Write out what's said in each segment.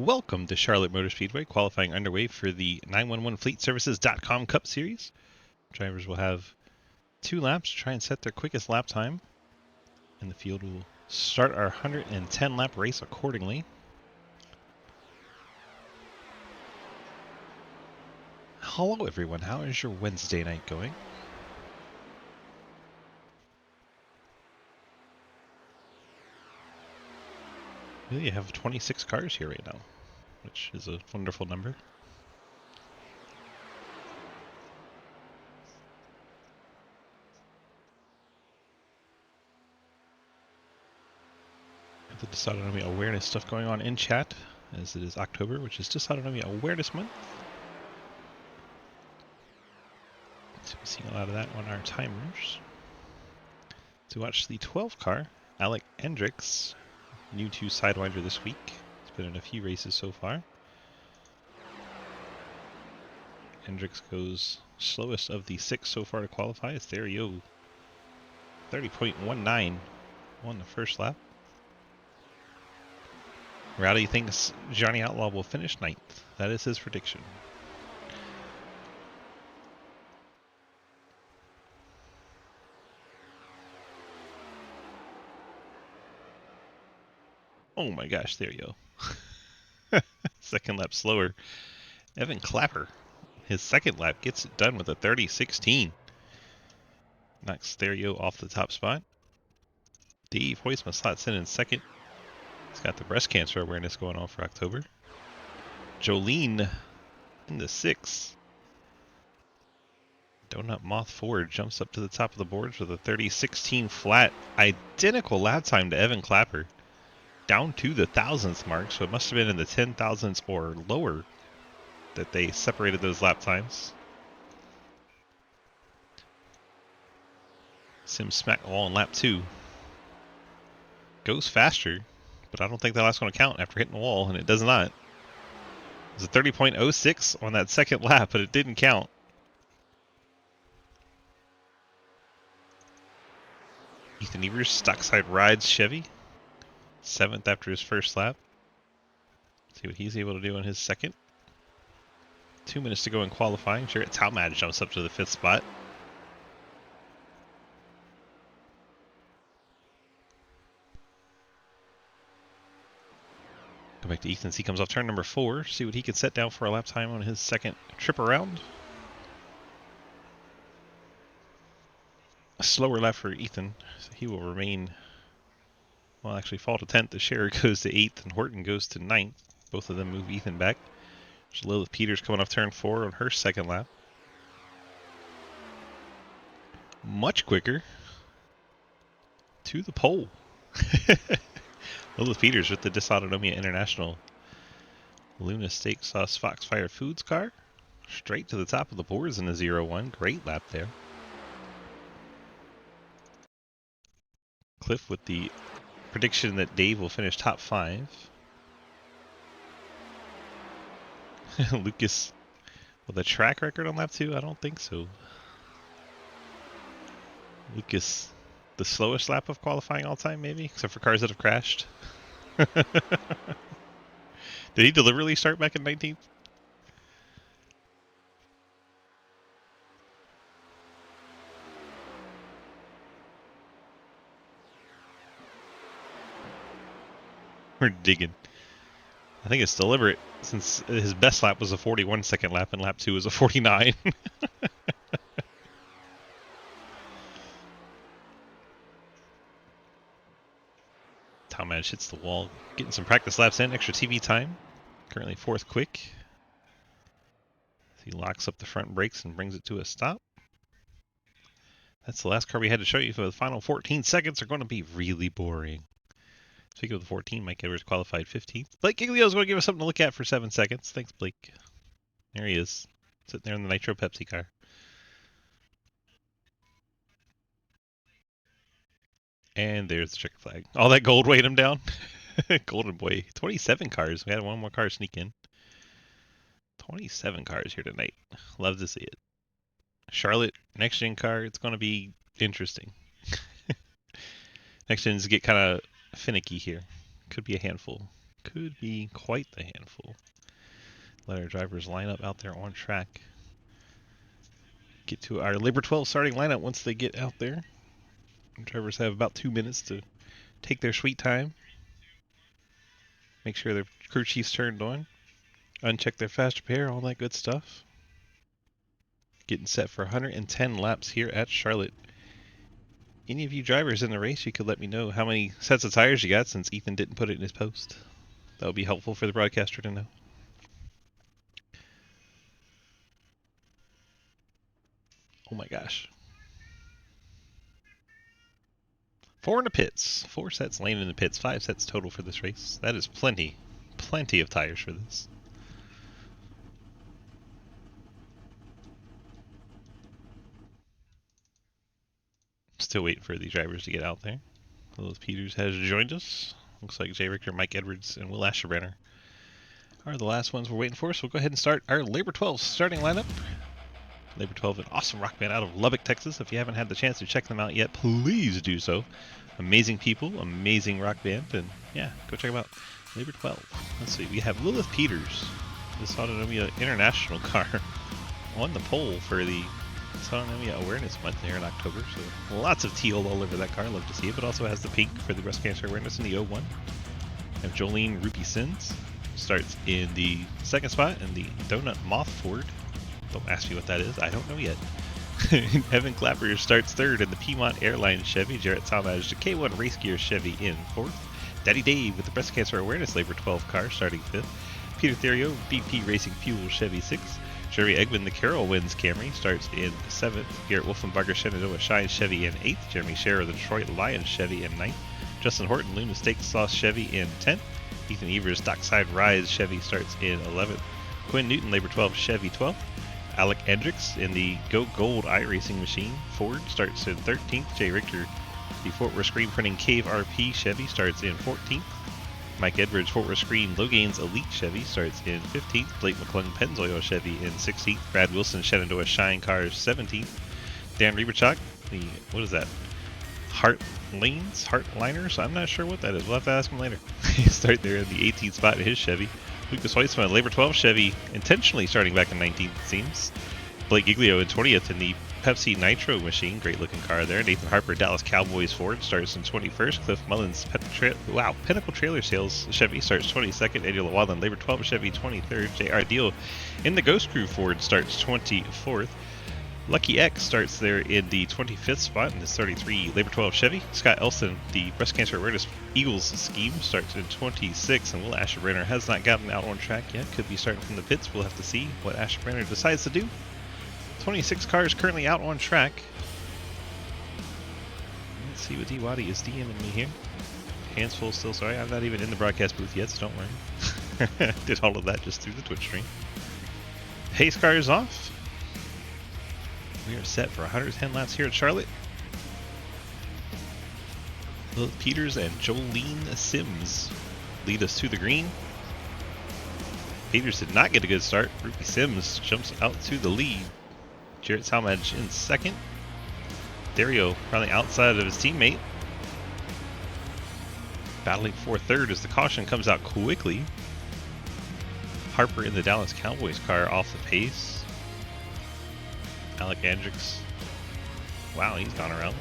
Welcome to Charlotte Motor Speedway, qualifying underway for the 911fleetservices.com Cup Series. Drivers will have 2 laps to try and set their quickest lap time, and the field will start our 110 lap race accordingly. Hello everyone, how is your Wednesday night going? You have 26 cars here right now, which is a wonderful number. The Dysautonomia awareness stuff going on in chat, as it is October, which is Dysautonomia Awareness Month. So we're seeing a lot of that on our timers. To watch the 12 car, Alec Hendricks, new to Sidewinder this week. He's been in a few races so far. Hendricks goes slowest of the 6 so far to qualify. It's Therio. 30.19 on the first lap. Rowdy thinks Johnny Outlaw will finish 9th. That is his prediction. Oh my gosh, there you go. Second lap slower. Evan Clapper, his second lap, gets it done with a 30.16. Knocks Therio off the top spot. Dave Hoisma slots in second. He's got the breast cancer awareness going on for October. Jolene in the 6th. Donut Moth Ford jumps up to the top of the boards with a 30.16 flat. Identical lap time to Evan Clapper. Down to the thousandth mark, so it must have been in the 10,000s or lower that they separated those lap times. Sim smack the wall in lap 2. Goes faster, but I don't think that's going to count after hitting the wall, and it does not. It was a 30.06 on that second lap, but it didn't count. Ethan Evers, Stockside rides Chevy. 7th after his first lap. See what he's able to do in his second. 2 minutes to go in qualifying. Jarrett Talmadge jumps up to the 5th spot. Go back to Ethan as he comes off turn number 4. See what he can set down for a lap time on his second trip around. A slower lap for Ethan, so he will remain, well, actually fall to 10th. The Scherer goes to 8th, and Horton goes to 9th. Both of them move Ethan back. There's Lilith Peters coming off turn 4 on her second lap. Much quicker to the pole. Lilith Peters with the Dysautonomia International Luna Steak Sauce Foxfire Foods car. Straight to the top of the boards in a 0-1. Great lap there. Cliff with the prediction that Dave will finish top 5. Lucas with a track record on lap 2? I don't think so. Lucas, the slowest lap of qualifying all time, maybe? Except for cars that have crashed. Did he deliberately start back in 19th? We're digging. I think it's deliberate, since his best lap was a 41-second lap, and lap 2 was a 49. Talmadge hits the wall, getting some practice laps in, extra TV time. Currently 4th quick. He locks up the front brakes and brings it to a stop. That's the last car we had to show you, so the final 14 seconds are going to be really boring. Speaking of the 14, Mike Edwards qualified 15th. Blake Giglio is going to give us something to look at for 7 seconds. Thanks, Blake. There he is, sitting there in the Nitro Pepsi car. And there's the checker flag. All that gold weighed him down. Golden boy. 27 cars. We had one more car sneak in. 27 cars here tonight. Love to see it. Charlotte next gen car. It's going to be interesting. Next gens get kind of finicky here. Could be a handful. Could be quite the handful. Let our drivers line up out there on track. Get to our Labor 12 starting lineup once they get out there. Drivers have about 2 minutes to take their sweet time. Make sure their crew chief's turned on. Uncheck their fast repair, all that good stuff. Getting set for 110 laps here at Charlotte. Any of you drivers in the race, you could let me know how many sets of tires you got since Ethan didn't put it in his post. That would be helpful for the broadcaster to know. Oh my gosh. 4 in the pits. 4 sets laying in the pits. 5 sets total for this race. That is plenty of tires for this. Still waiting for the drivers to get out there. Lilith Peters has joined us. Looks like Jay Richter, Mike Edwards, and Will Asherbrenner are the last ones we're waiting for. So we'll go ahead and start our Labor 12 starting lineup. Labor 12, an awesome rock band out of Lubbock, Texas. If you haven't had the chance to check them out yet, please do so. Amazing people, amazing rock band, and yeah, go check them out. Labor 12. Let's see, we have Lilith Peters, the Autonomia International car, on the pole for the Autonomia Awareness Month here in October. So lots of teal all over that car. Love to see it, but also has the pink for the breast cancer awareness in the 01. We have Jolene Ruby Sins starts in the second spot in the Donut Moth Ford. Don't ask me what that is. I don't know yet. Evan Clapper starts third in the Piedmont Airlines Chevy. Jarrett Talmadge, the K1 Race Gear Chevy in fourth. Daddy Dave with the Breast Cancer Awareness Labor 12 car starting fifth. Peter Therio, BP Racing Fuel Chevy sixth. Jeremy Eggman, the Carroll Wins Camry, starts in seventh. Garrett Wolfenbarger, Shenandoah Shine Chevy in eighth. Jeremy Scherer, the Detroit Lions Chevy in ninth. Justin Horton, Luna Steak Sauce Chevy in 10th. Ethan Evers, Dockside Rise Chevy starts in 11th. Quinn Newton, Labor 12 Chevy 12th. Alec Hendricks in the Go Gold iRacing Machine Ford starts in 13th. Jay Richter, the Fort Worth Screen Printing Cave RP Chevy starts in 14th. Mike Edwards, Fort Worth Screen Logains Elite Chevy starts in 15th. Blake McClung, Pennzoil Chevy in 16th. Brad Wilson, Shenandoah Shine Cars 17th. Dan Rieberchuk, the, what is that? Heartliners? I'm not sure what that is. We'll have to ask him later. He started there in the 18th spot in his Chevy. Lucas Weitzman, Labor 12 Chevy, intentionally starting back in 19th, it seems. Blake Giglio in 20th in the Pepsi Nitro Machine. Great looking car there. Nathan Harper, Dallas Cowboys Ford, starts in 21st. Cliff Mullins, Pinnacle Trailer Sales Chevy, starts 22nd. Eddie Llewellyn, Labor 12 Chevy, 23rd. J.R. Deal in the Ghost Crew Ford starts 24th. Lucky X starts there in the 25th spot in his 33 Labor 12 Chevy. Scott Elson, the Breast Cancer Awareness Eagles scheme, starts in 26th, and Will Asherbrenner has not gotten out on track yet. Could be starting from the pits. We'll have to see what Asherbrenner decides to do. 26 cars currently out on track. Let's see what D-Waddy is DMing me here. Hands full still, sorry. I'm not even in the broadcast booth yet, so don't worry. Did all of that just through the Twitch stream. Haze car is off. We are set for 110 laps here at Charlotte. Lilith Peters and Jolene Sims lead us to the green. Peters did not get a good start. Ruby Sims jumps out to the lead. Jarrett Talmadge in second. Dario on the outside of his teammate. Battling for third as the caution comes out quickly. Harper in the Dallas Cowboys car off the pace. Alec Hendricks. Wow, he's gone around.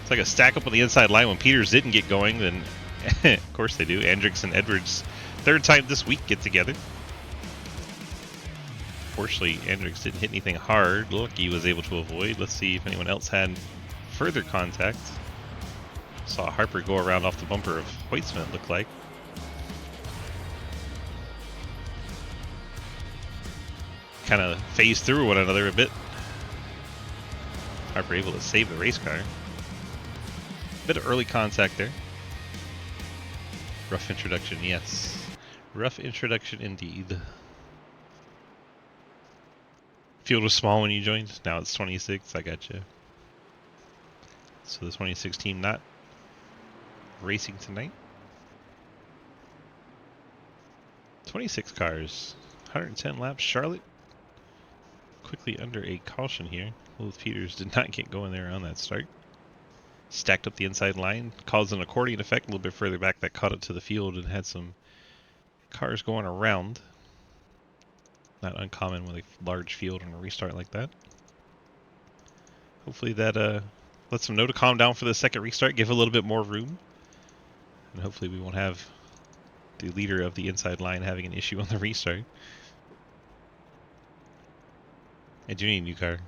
It's like a stack up on the inside line. When Peters didn't get going, then of course they do. Hendricks and Edwards, third time this week, get together. Fortunately, Hendricks didn't hit anything hard. Lucky was able to avoid. Let's see if anyone else had further contact. Saw Harper go around off the bumper of Hoytsman, it looked like. Kind of phased through one another a bit. Harper able to save the race car. Bit of early contact there. Rough introduction, yes. Rough introduction indeed. Field was small when you joined. Now it's 26. I gotcha. So the 26 team not racing tonight. 26 cars. 110 laps. Charlotte quickly under a caution here. Lilith Peters did not get going there on that start. Stacked up the inside line, caused an accordion effect a little bit further back that caught it to the field and had some cars going around. Not uncommon with a large field on a restart like that. Hopefully that lets them know to calm down for the second restart, give a little bit more room. And hopefully we won't have the leader of the inside line having an issue on the restart. I do need a new car.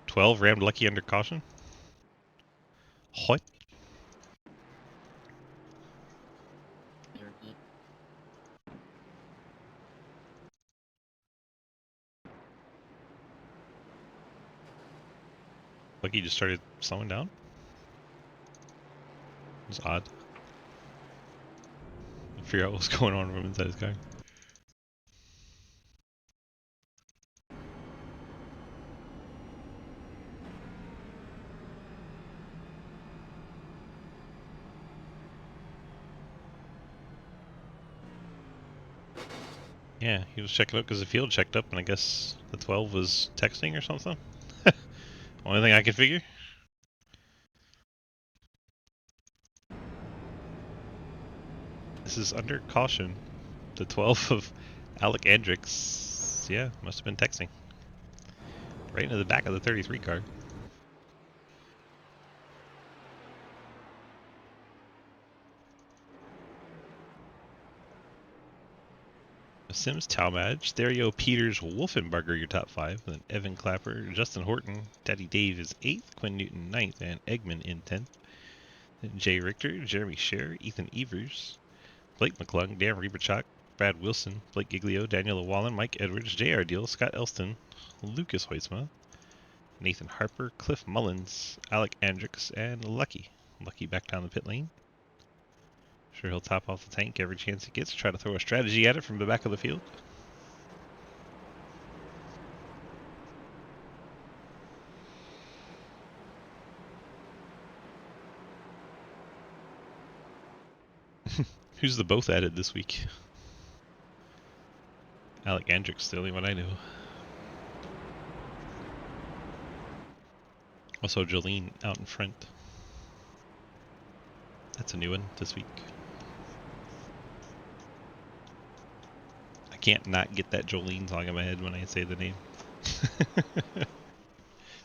12 rammed Lucky under caution? What? Lucky just started slowing down? It was odd. I'll figure out what's going on from inside his car. Yeah, he was checking up because the field checked up, and I guess the 12 was texting or something. Only thing I could figure. This is under caution. The 12 of Alec Andrix, yeah, must have been texting. Right into the back of the 33 car. Sims, Talmadge, Therio, Peters, Wolfenbarger, your top 5. Then Evan Clapper, Justin Horton, Daddy Dave is 8th, Quinn Newton 9th, and Eggman in 10th. Then Jay Richter, Jeremy Scher, Ethan Evers, Blake McClung, Dan Reberchuk, Brad Wilson, Blake Giglio, Daniel Wallen, Mike Edwards, J.R. Deal, Scott Elston, Lucas Hoytsma, Nathan Harper, Cliff Mullins, Alec Andrix, and Lucky. Lucky back down the pit lane. Sure he'll top off the tank every chance he gets, try to throw a strategy at it from the back of the field. Who's the both added this week? Alec Andrix, the only one I know. Also Jolene out in front. That's a new one this week. I can't not get that Jolene song in my head when I say the name.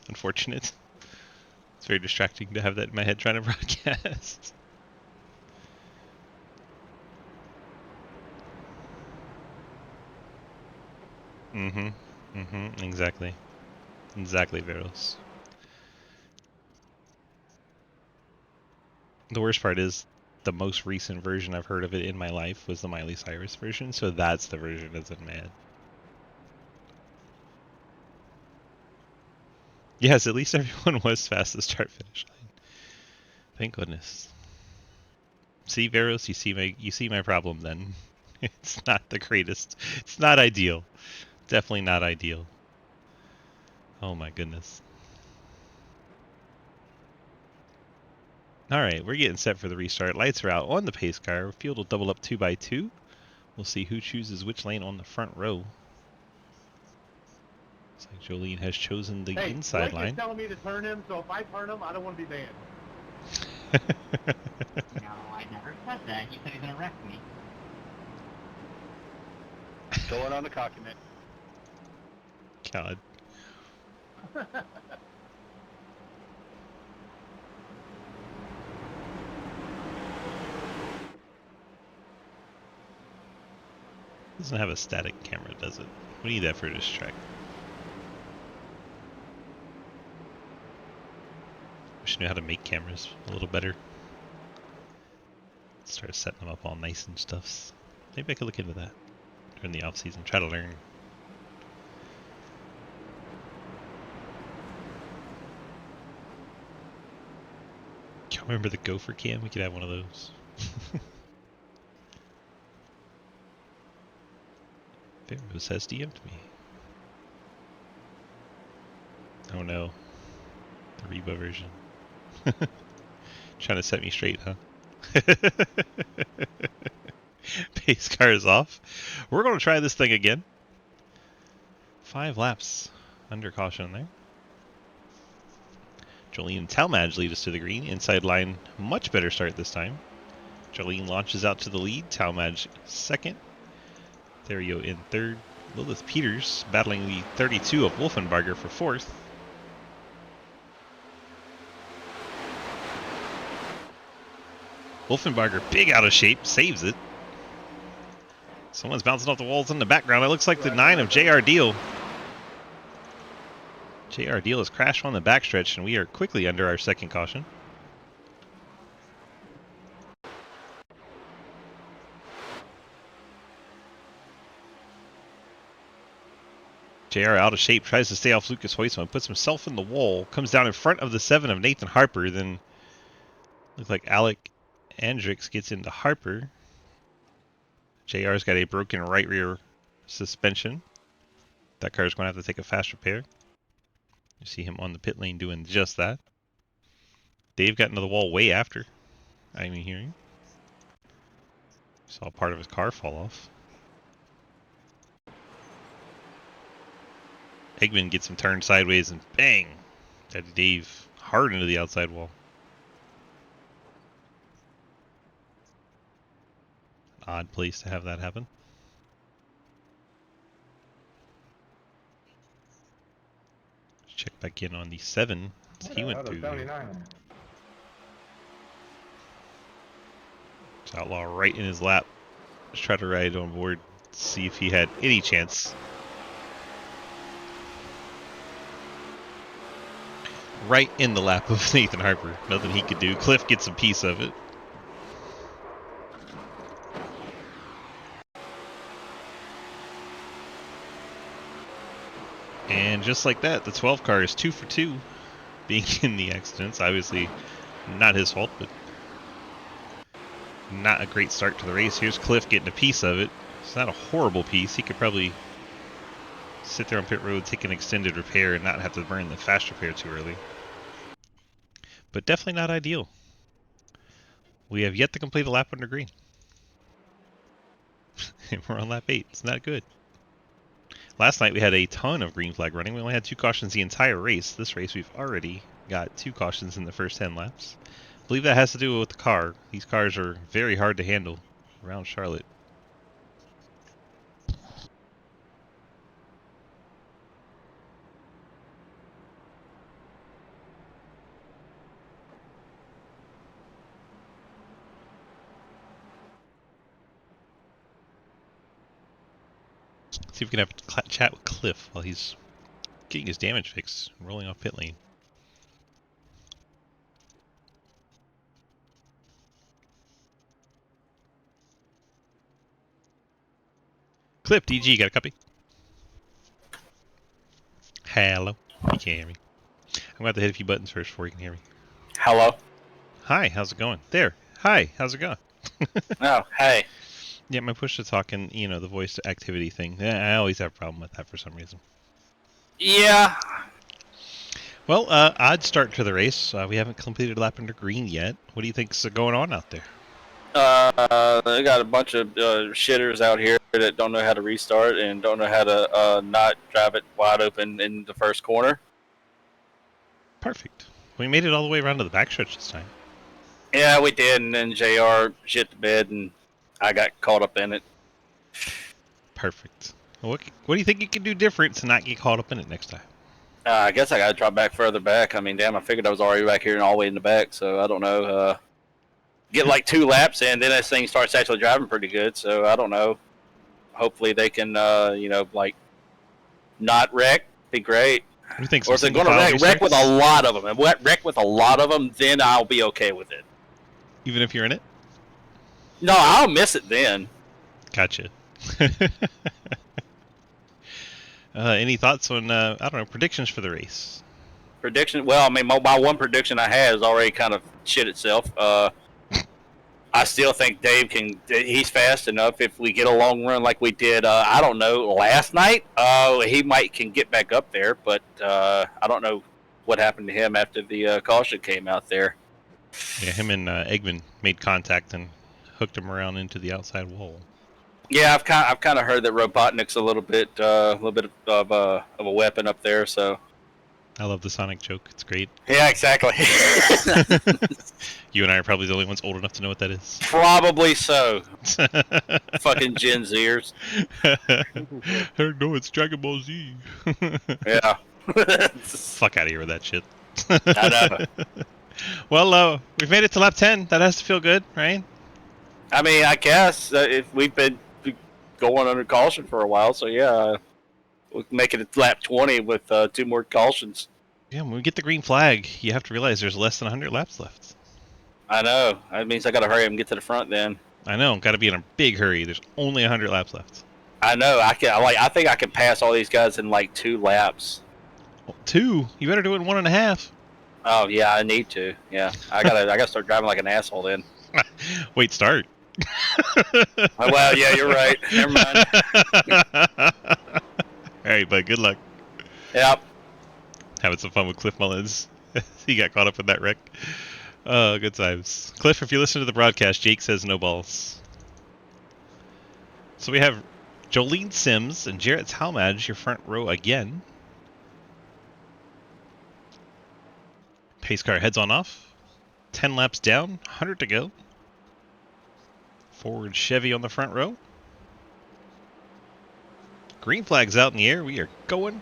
Unfortunate. It's very distracting to have that in my head trying to broadcast. Exactly. Exactly, Veros. The worst part is the most recent version I've heard of it in my life was the Miley Cyrus version, so that's the version that's in my head. Yes, at least everyone was fast to start finish line. Thank goodness. See, Veros, you see my problem then. It's not the greatest. It's not ideal. Definitely not ideal. Oh my goodness. Alright, we're getting set for the restart. Lights are out on the pace car. Field will double up 2 by 2. We'll see who chooses which lane on the front row. Looks like Jolene has chosen the inside line. He's telling me to turn him, so if I turn him, I don't want to be banned. No, I never said that. He said he's gonna wreck me. Going on the cocky mitt. God. Doesn't have a static camera, does it? We need that for this track. Wish I knew how to make cameras a little better. Start setting them up all nice and stuff. Maybe I could look into that during the off season. Try to learn. Can't remember the gopher cam. We could have one of those. Veros has DM'd me. Oh no. The Reba version. Trying to set me straight, huh? Pace car is off. We're going to try this thing again. 5 laps under caution there. Jolene and Talmadge lead us to the green. Inside line, much better start this time. Jolene launches out to the lead. Talmadge second. Therio in third. Lilith Peters battling the 32 of Wolfenbarger for fourth. Wolfenbarger, big out of shape, saves it. Someone's bouncing off the walls in the background. It looks like the 9 of JR Deal. JR Deal has crashed on the backstretch, and we are quickly under our second caution. JR out of shape, tries to stay off Lucas Hoisman, puts himself in the wall, comes down in front of the 7 of Nathan Harper, then looks like Alec Andrix gets into Harper. JR's got a broken right rear suspension. That car's going to have to take a fast repair. You see him on the pit lane doing just that. Dave got into the wall way after I'm hearing. Saw part of his car fall off. Eggman gets him turned sideways and bang! Got Dave hard into the outside wall. Odd place to have that happen. Let's check back in on the 7. He went through there. It's Outlaw right in his lap. Let's try to ride on board, see if he had any chance. Right in the lap of Nathan Harper. Nothing he could do. Cliff gets a piece of it. And just like that, the 12 car is 2 for 2 being in the accidents. Obviously not his fault, but not a great start to the race. Here's Cliff getting a piece of it. It's not a horrible piece. He could probably sit there on pit road, take an extended repair, and not have to burn the fast repair too early. But definitely not ideal. We have yet to complete a lap under green. And we're on lap 8. It's not good. Last night we had a ton of green flag running. We only had 2 cautions the entire race. This race we've already got 2 cautions in the first 10 laps. I believe that has to do with the car. These cars are very hard to handle around Charlotte. See if we can have a chat with Cliff while he's getting his damage fixed, rolling off pit lane. Cliff, DG, got a copy? Hello. You can't hear me. I'm going to have to hit a few buttons first before you can hear me. Hello. Hi, how's it going? There. Hi, how's it going? Oh, hey. Yeah, my push to talk and, you know, the voice activity thing. I always have a problem with that for some reason. Yeah. Well, odd start to the race. We haven't completed a lap under green yet. What do you think's going on out there? They got a bunch of shitters out here that don't know how to restart and don't know how to not drive it wide open in the first corner. Perfect. We made it all the way around to the backstretch this time. Yeah, we did, and then JR shit the bed, and I got caught up in it. Perfect. What do you think you can do different to not get caught up in it next time? I guess I got to drop back further back. I mean, damn, I figured I was already back here and all the way in the back, so I don't know. Get like 2 laps in, then this thing starts actually driving pretty good, so I don't know. Hopefully they can, you know, like, not wreck. Be great. What do you think? Or if they're going to wreck with a lot of them. And wreck with a lot of them, then I'll be okay with it. Even if you're in it? No, I'll miss it then. Gotcha. Any thoughts on, I don't know, predictions for the race? Prediction? Well, I mean, my one prediction I had has already kind of shit itself. I still think Dave he's fast enough. If we get a long run like we did, I don't know, last night, he can get back up there, but I don't know what happened to him after the caution came out there. Yeah, him and Eggman made contact and hooked him around into the outside wall. Yeah, I've kind of heard that Robotnik's a little bit of a weapon up there. So I love the Sonic joke. It's great. Yeah, exactly. You and I are probably the only ones old enough to know what that is. Probably so. Fucking Gen Zers. No, it's Dragon Ball Z. Yeah. Fuck out of here with that shit. I know. Well, we've made it to lap 10. That has to feel good, right? I mean, I guess if we've been going under caution for a while, so yeah, we'll make it at lap 20 with 2 more cautions. Yeah, when we get the green flag, you have to realize there's less than 100 laps left. I know. That means I gotta hurry up and get to the front then. I know, got to be in a big hurry. There's only 100 laps left. I know. I think I can pass all these guys in like 2 laps. Well, 2? You better do it in 1.5. Oh yeah, I need to. Yeah, I gotta start driving like an asshole then. Wait, start. Oh, well, yeah, you're right. Never mind. Alright, bud, good luck. Yep. Having some fun with Cliff Mullins. He got caught up in that wreck. Oh, good times. Cliff, if you listen to the broadcast, Jake says no balls. So we have Jolene Sims and Jarrett Talmadge, your front row again. Pace car heads on off. 10 laps down, 100 to go. Forward Chevy on the front row. Green flag's out in the air. We are going.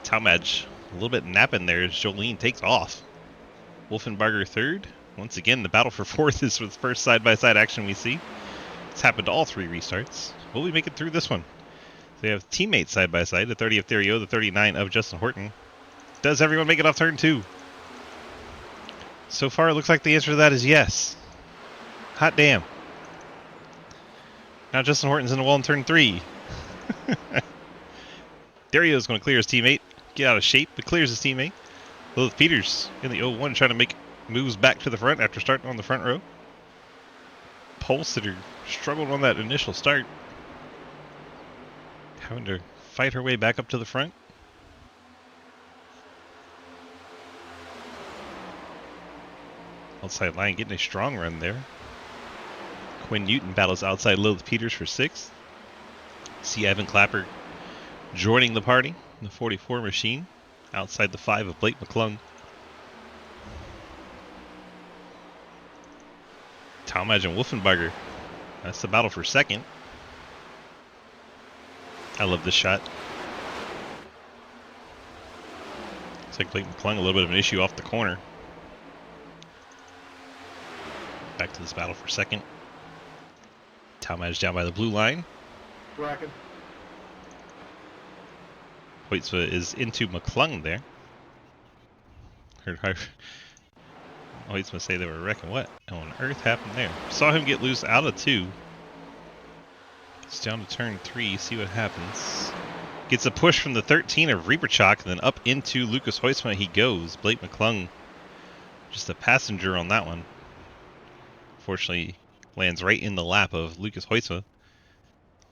Talmadge a little bit napping there as Jolene takes off. Wolfenbarger third. Once again, the battle for fourth is the first side-by-side action we see. It's happened to all 3 restarts. Will we make it through this one? So we have teammates side-by-side, the 30 of Therio, the 39 of Justin Horton. Does everyone make it off turn 2? So far, it looks like the answer to that is yes. Hot damn. Now Justin Horton's in the wall in turn 3. Dario's going to clear his teammate. Get out of shape, but clears his teammate. Lilith Peters in the 0-1 trying to make moves back to the front after starting on the front row. Pole Sitter struggled on that initial start. Having to fight her way back up to the front. Outside line getting a strong run there. Quinn Newton battles outside Lilith Peters for 6th. See Evan Clapper joining the party in the 44 machine. Outside the 5 of Blake McClung. Talmadge and Wolfenbarger. That's the battle for 2nd. I love this shot. Looks like Blake McClung a little bit of an issue off the corner. Back to this battle for 2nd. Talmadge down by the blue line. Bracken. Hoytsma is into McClung there. Heard Hoytsma say they were wrecking. What on earth happened there? Saw him get loose out of 2. It's down to turn 3. See what happens. Gets a push from the 13 of Reaperchak, and then up into Lucas Hoytsma he goes. Blake McClung just a passenger on that one. Fortunately, lands right in the lap of Lucas Hoytsma,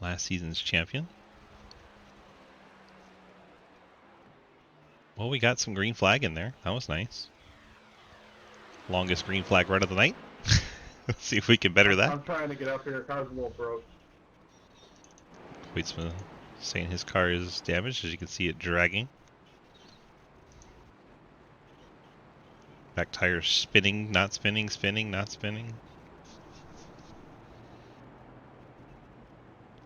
last season's champion. Well, we got some green flag in there. That was nice. Longest green flag run of the night. Let's see if we can better that. I'm trying to get up here. Car's a little broke. Hoytsma saying his car is damaged, as you can see it dragging. Back tires spinning, not spinning, spinning, not spinning.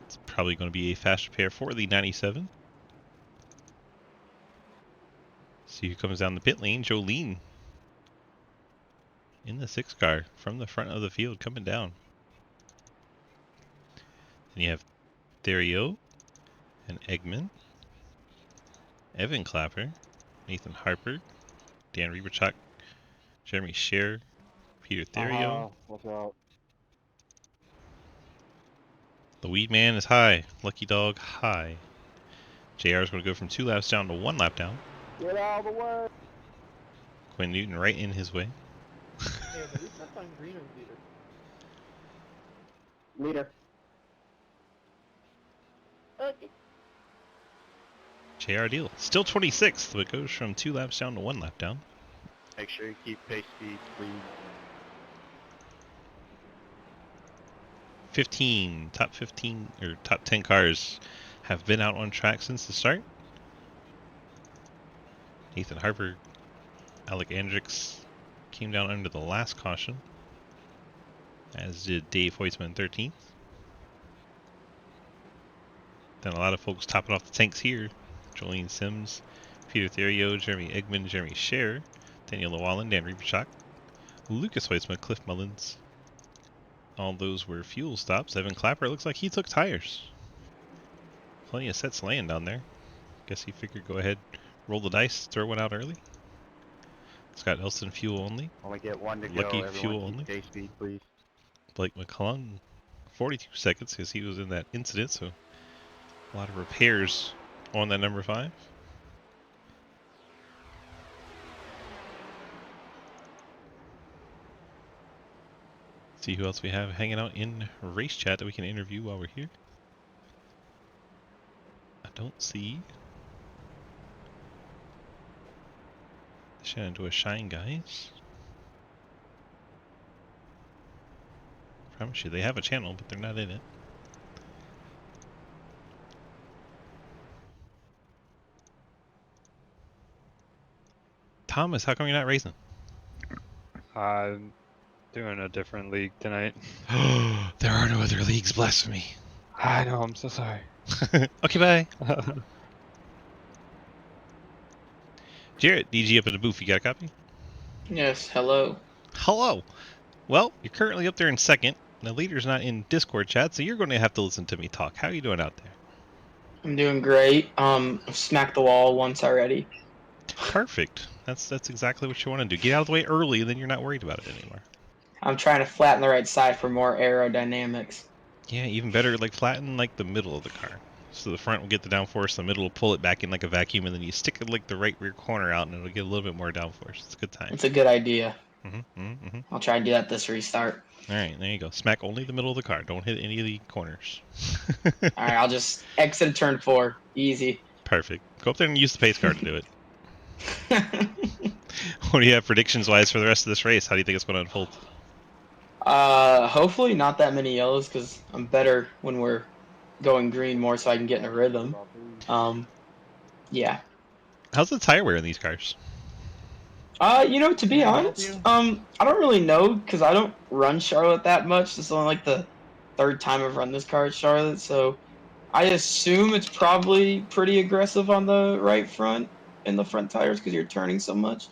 It's probably going to be a fast repair for the 97. See who comes down the pit lane. Jolene in the 6 car from the front of the field coming down. Then you have Therio and Eggman, Evan Clapper, Nathan Harper, Dan Reaperchuk, Jeremy Scher, Peter Therio. What's up? The Weed Man is high. Lucky Dog high. JR is going to go from 2 laps down to 1 lap down. Get out of the way. Quinn Newton right in his way. Hey, at least I find green leader. Okay. JR Deal. Still 26th, but goes from 2 laps down to 1 lap down. Make sure you keep pace speed, please. 15, top 15, or top 10 cars have been out on track since the start. Nathan Harper, Alec Andrix came down under the last caution, as did Dave Hoisman 13th. Then a lot of folks topping off the tanks here. Jolene Sims, Peter Therio, Jeremy Eggman, Jeremy Scher, Daniel Llewellyn, Dan Reberchuk, Lucas Hoisman, Cliff Mullins. All those were fuel stops. Evan Clapper, looks like he took tires. Plenty of sets laying down there. Guess he figured go ahead, roll the dice, throw one out early. Scott Nelson, fuel only. Only get one to Lucky go. fuel Everyone only. keep pace speed, please. Blake McClung, 42 seconds because he was in that incident, so a lot of repairs on that number 5. See who else we have hanging out in race chat that we can interview while we're here. I don't see the Shenandoah Shine guys. Promise you, they have a channel, but they're not in it. Thomas, how come you're not racing? I'm doing a different league tonight. There are no other leagues, blasphemy. I know, I'm so sorry. Okay, bye. Jarrett, DG up in the booth, you got a copy? Yes, hello. Hello. Well, you're currently up there in second. The leader's not in Discord chat, so you're going to have to listen to me talk. How are you doing out there? I'm doing great. I've smacked the wall once already. Perfect. That's exactly what you want to do. Get out of the way early, and then you're not worried about it anymore. I'm trying to flatten the right side for more aerodynamics. Yeah, even better, like flatten like the middle of the car. So the front will get the downforce, the middle will pull it back in like a vacuum, and then you stick it like the right rear corner out, and it'll get a little bit more downforce. It's a good time. It's a good idea. Mm-hmm. I'll try and do that this restart. All right, there you go. Smack only the middle of the car. Don't hit any of the corners. Alright, I'll just exit turn 4. Easy. Perfect. Go up there and use the pace car to do it. What do you have predictions-wise for the rest of this race? How do you think it's going to unfold? Hopefully not that many yellows, because I'm better when we're going green more so I can get in a rhythm. Yeah. How's the tire wear in these cars? To be honest, I don't really know, because I don't run Charlotte that much. This is only like the 3rd time I've run this car at Charlotte, so I assume it's probably pretty aggressive on the right front and the front tires because you're turning so much.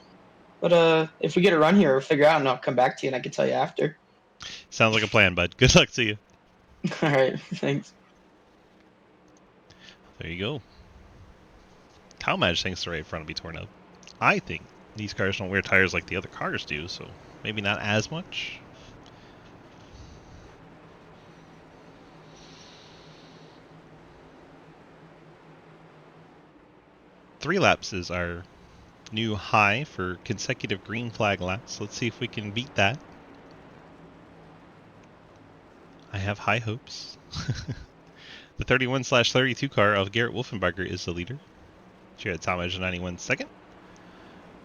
But if we get a run here, we'll figure out and I'll come back to you and I can tell you after. Sounds like a plan, bud. Good luck to you. Alright, thanks. There you go. Talmadge thinks the right front will be torn up. I think these cars don't wear tires like the other cars do, so maybe not as much. Three laps is our new high for consecutive green flag laps. Let's see if we can beat that. I have high hopes. The 31/32 car of Garrett Wolfenbarger is the leader. Jared Talmadge, 91 second.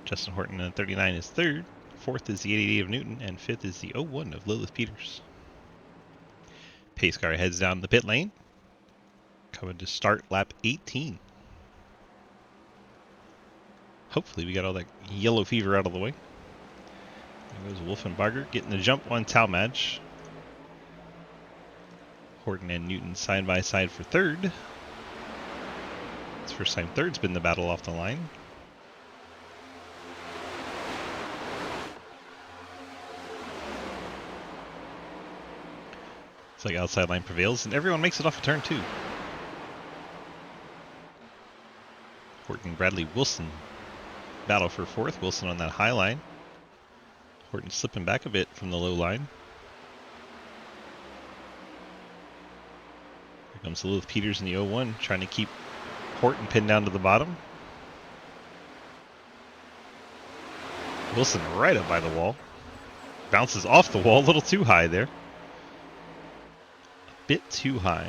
Justin Horton in 39 is third. Fourth is the 88 of Newton, and fifth is the 01 of Lilith Peters. Pace car heads down the pit lane. Coming to start lap 18. Hopefully we got all that yellow fever out of the way. There goes Wolfenbarger getting the jump on Talmadge. Horton and Newton side by side for third. It's the first time third's been the battle off the line. It's like outside line prevails, and everyone makes it off a turn two. Horton, Bradley, Wilson battle for fourth. Wilson on that high line. Horton slipping back a bit from the low line. Here comes Lilith Peters in the 01, trying to keep Horton pinned down to the bottom. Wilson right up by the wall. Bounces off the wall, a little too high there. A bit too high.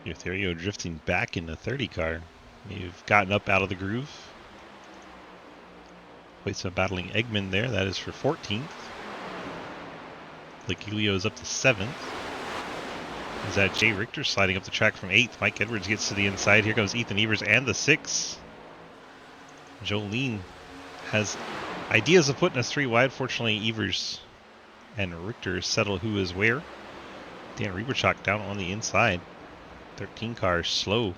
Etherio drifting back in the 30 car. You've gotten up out of the groove. Wait, so battling Eggman there. That is for 14th. Giglio is up to 7th. Is that Jay Richter sliding up the track from 8th? Mike Edwards gets to the inside. Here comes Ethan Evers and the 6. Jolene has ideas of putting us 3 wide. Fortunately, Evers and Richter settle who is where. Dan Rieberchak down on the inside. 13 car slow.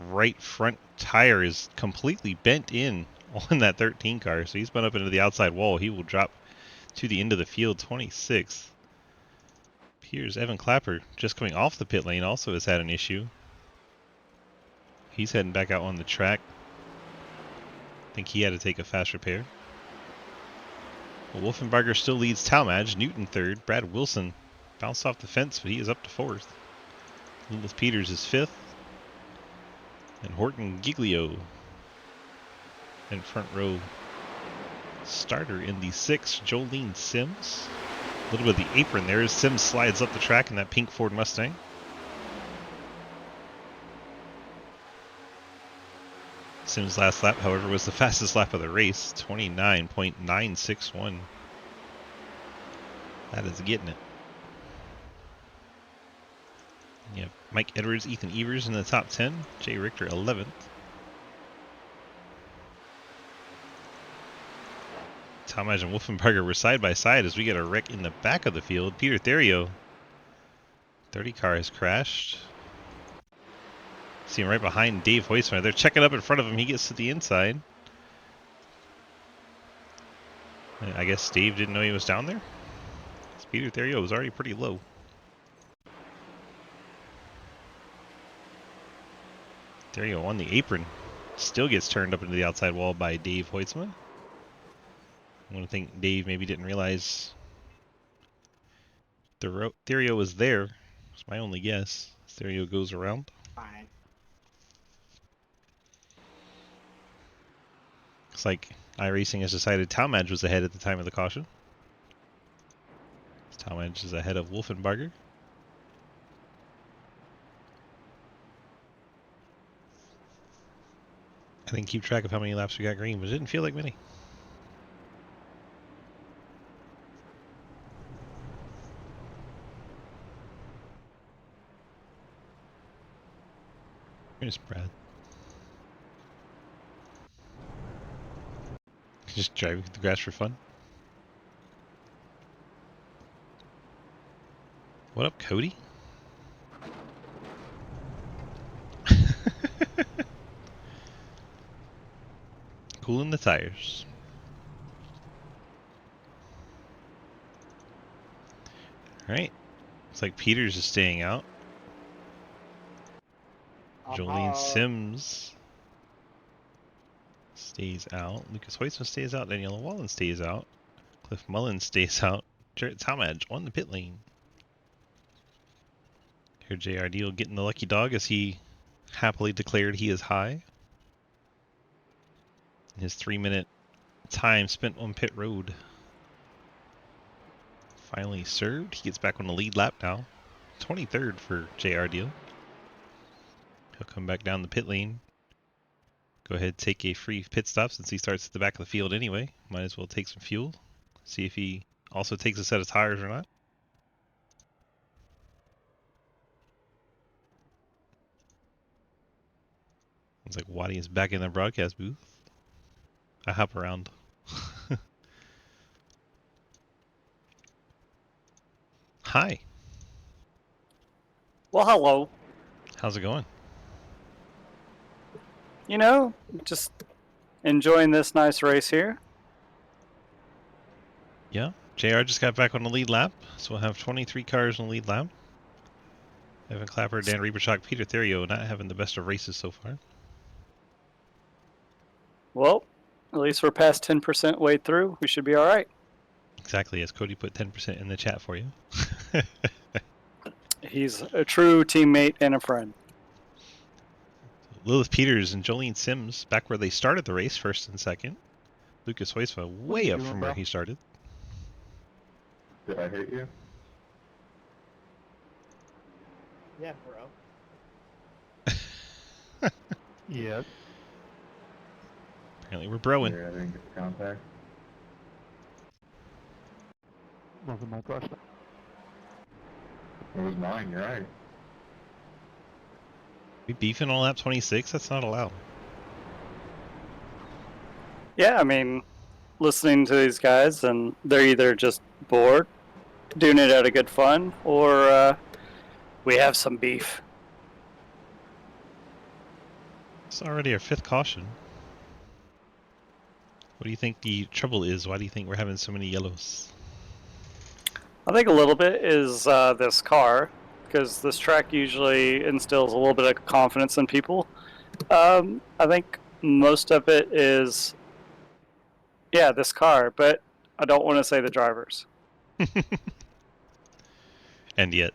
Right front tire is completely bent in on that 13 car, so he's been up into the outside wall. He will drop to the end of the field, 26th. Here's Evan Clapper, just coming off the pit lane, also has had an issue. He's heading back out on the track. I think he had to take a fast repair. Well, Wolfenbarger still leads Talmadge. Newton 3rd. Brad Wilson bounced off the fence, but he is up to 4th. Lilith Peters is 5th. And Horton Giglio in front row starter in the 6th, Jolene Sims. A little bit of the apron there as Sims slides up the track in that pink Ford Mustang. Sims' last lap, however, was the fastest lap of the race, 29.961. That is getting it. You have Mike Edwards, Ethan Evers in the top 10, Jay Richter 11th. Talmadge and Wolfenbarger were side by side as we get a wreck in the back of the field. Peter Therio, 30 car has crashed. See him right behind Dave Hoisman. They're checking up in front of him. He gets to the inside. I guess Dave didn't know he was down there. Peter Therio was already pretty low. Therio on the apron. Still gets turned up into the outside wall by Dave Hoisman. I want to think Dave maybe didn't realize Therio was there. It's my only guess. Therio goes around. Fine. Looks like iRacing has decided Talmadge was ahead at the time of the caution. Talmadge is ahead of Wolfenbarger. I didn't keep track of how many laps we got green, but it didn't feel like many. Here's Brad. Just driving through the grass for fun. What up, Cody? Cooling the tires. Alright. Looks like Peters is staying out. Jolene Sims stays out. Lucas Hoisman stays out. Daniela Wallen stays out. Cliff Mullen stays out. Jarrett Talmadge on the pit lane. Here JR Deal getting the lucky dog as he happily declared he is high. His 3-minute time spent on pit road finally served. He gets back on the lead lap now. 23rd for JR Deal. He'll come back down the pit lane. Go ahead, take a free pit stop since he starts at the back of the field anyway. Might as well take some fuel. See if he also takes a set of tires or not. Looks like Waddy is back in the broadcast booth. I hop around. Hi. Well, hello. How's it going? You know, just enjoying this nice race here. Yeah. JR just got back on the lead lap, so we'll have 23 cars on the lead lap. Evan Clapper, Dan Rieberchak, Peter Therio not having the best of races so far. Well, at least we're past 10% way through. We should be all right. Exactly, as Cody put 10% in the chat for you. He's a true teammate and a friend. Lilith Peters and Jolene Sims back where they started the race, first and second. Lucas Hoisma way up from where he started. Did I hit you? Yeah, bro. Yes. Apparently we're broing. I didn't get contact. Wasn't my question. It was mine, you're right. We beefing on lap 26? That's not allowed. Yeah, I mean, listening to these guys, and they're either just bored, doing it out of good fun, or we have some beef. It's already our 5th caution. What do you think the trouble is? Why do you think we're having so many yellows? I think a little bit is this car, because this track usually instills a little bit of confidence in people. I think most of it is, yeah, this car, but I don't want to say the drivers. And yet,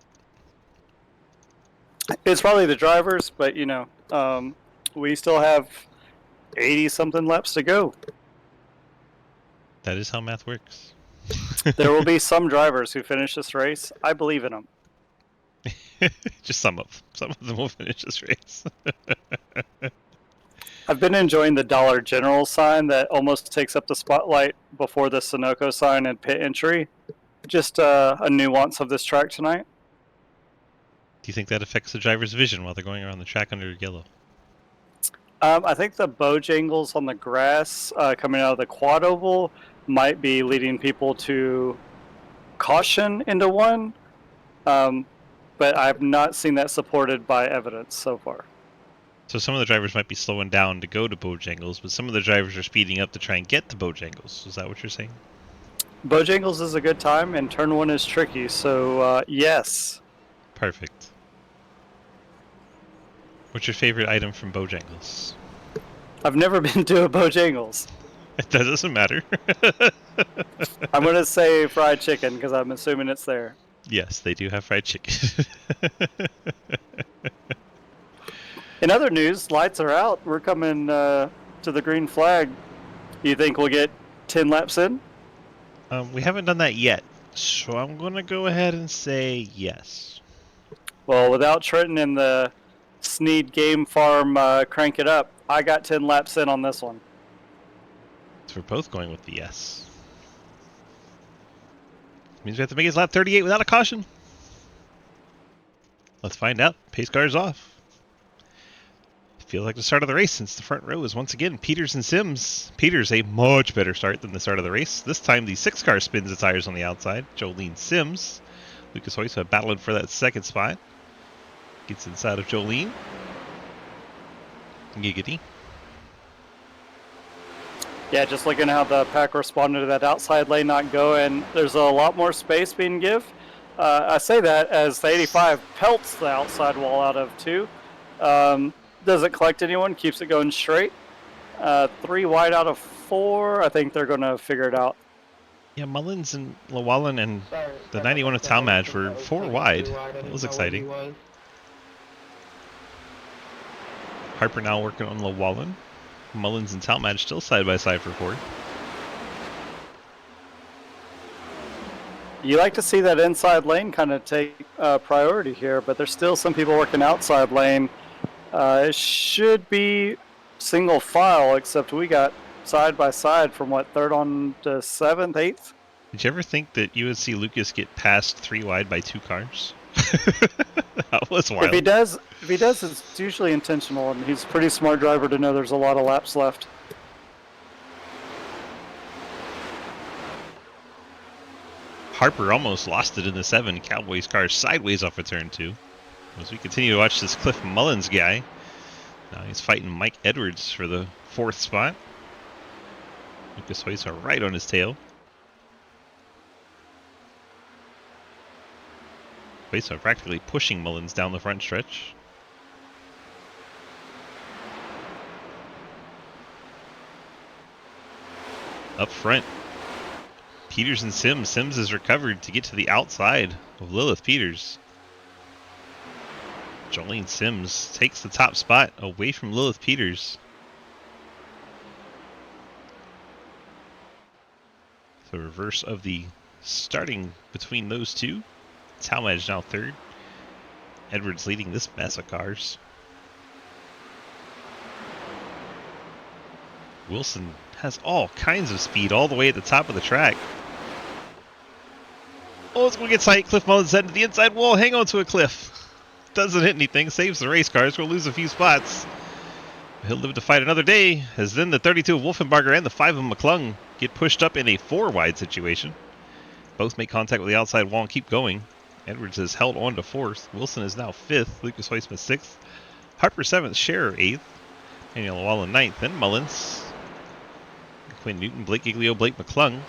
It's probably the drivers, but you know, we still have 80-something laps to go. that is how math works. There will be some drivers who finish this race. I believe in them. Just some of them. Some of them will finish this race. I've been enjoying the Dollar General sign that almost takes up the spotlight before the Sunoco sign and pit entry. Just a nuance of this track tonight. Do you think that affects the driver's vision while they're going around the track under yellow? I think the Bojangles on the grass coming out of the quad oval might be leading people to caution into one, but I've not seen that supported by evidence so far. So some of the drivers might be slowing down to go to Bojangles, but some of the drivers are speeding up to try and get to Bojangles. Is that what you're saying? Bojangles is a good time, and turn one is tricky, so yes. Perfect. What's your favorite item from Bojangles? I've never been to a Bojangles. That doesn't matter. I'm going to say fried chicken because I'm assuming it's there. Yes, they do have fried chicken. In other news, lights are out. We're coming to the green flag. You think we'll get 10 laps in? We haven't done that yet, so I'm going to go ahead and say yes. Well, without Trenton and the Sneed Game Farm crank it up, I got 10 laps in on this one. So we're both going with the yes. Means we have to make his lap 38 without a caution. Let's find out. Pace car is off. Feels like the start of the race since the front row is once again Peters and Sims. Peters a much better start than the start of the race. This time the 6 car spins the tires on the outside. Jolene Sims. Lucas Hoysa battling for that second spot. Gets inside of Jolene. Giggity. Yeah, just looking at how the pack responded to that outside lane not go, and there's a lot more space being give. I say that as the 85 pelts the outside wall out of 2. Doesn't collect anyone, keeps it going straight. 3 wide out of 4. I think they're going to figure it out. Yeah, Mullins and Llewellyn and the 91 of Talmadge were 4 wide. That was exciting. Harper now working on Llewellyn. Mullins and Talmadge still side by side for 4th. You like to see that inside lane kind of take priority here, but there's still some people working outside lane. It should be single file, except we got side by side from what, 3rd on to 7th, 8th? Did you ever think that you would see Lucas get past 3 wide by 2 cars? That was wild. If he does, it's usually intentional, and he's a pretty smart driver to know there's a lot of laps left. Harper almost lost it in the 7. Cowboys car sideways off of turn 2. As we continue to watch this Cliff Mullins guy. Now he's fighting Mike Edwards for the 4th spot. Lucas Hoysa right on his tail. Hoysa practically pushing Mullins down the front stretch. Up front, Peters and Sims. Sims has recovered to get to the outside of Lilith Peters. Jolene Sims takes the top spot away from Lilith Peters. The reverse of the starting between those two. Talmadge now 3rd. Edwards leading this mess of cars. Wilson has all kinds of speed all the way at the top of the track. Oh, it's going to get tight. Cliff Mullins heading to the inside wall. Hang on to a Cliff. Doesn't hit anything. Saves the race cars. We'll lose a few spots. He'll live to fight another day, as then the 32 of Wolfenbarger and the 5 of McClung get pushed up in a 4-wide situation. Both make contact with the outside wall and keep going. Edwards is held on to 4th. Wilson is now 5th. Lucas Heusman 6th. Harper 7th. Scherer 8th. Daniel Llewellyn 9th. Then Mullins. Quinn Newton, Blake Giglio, Blake McClung.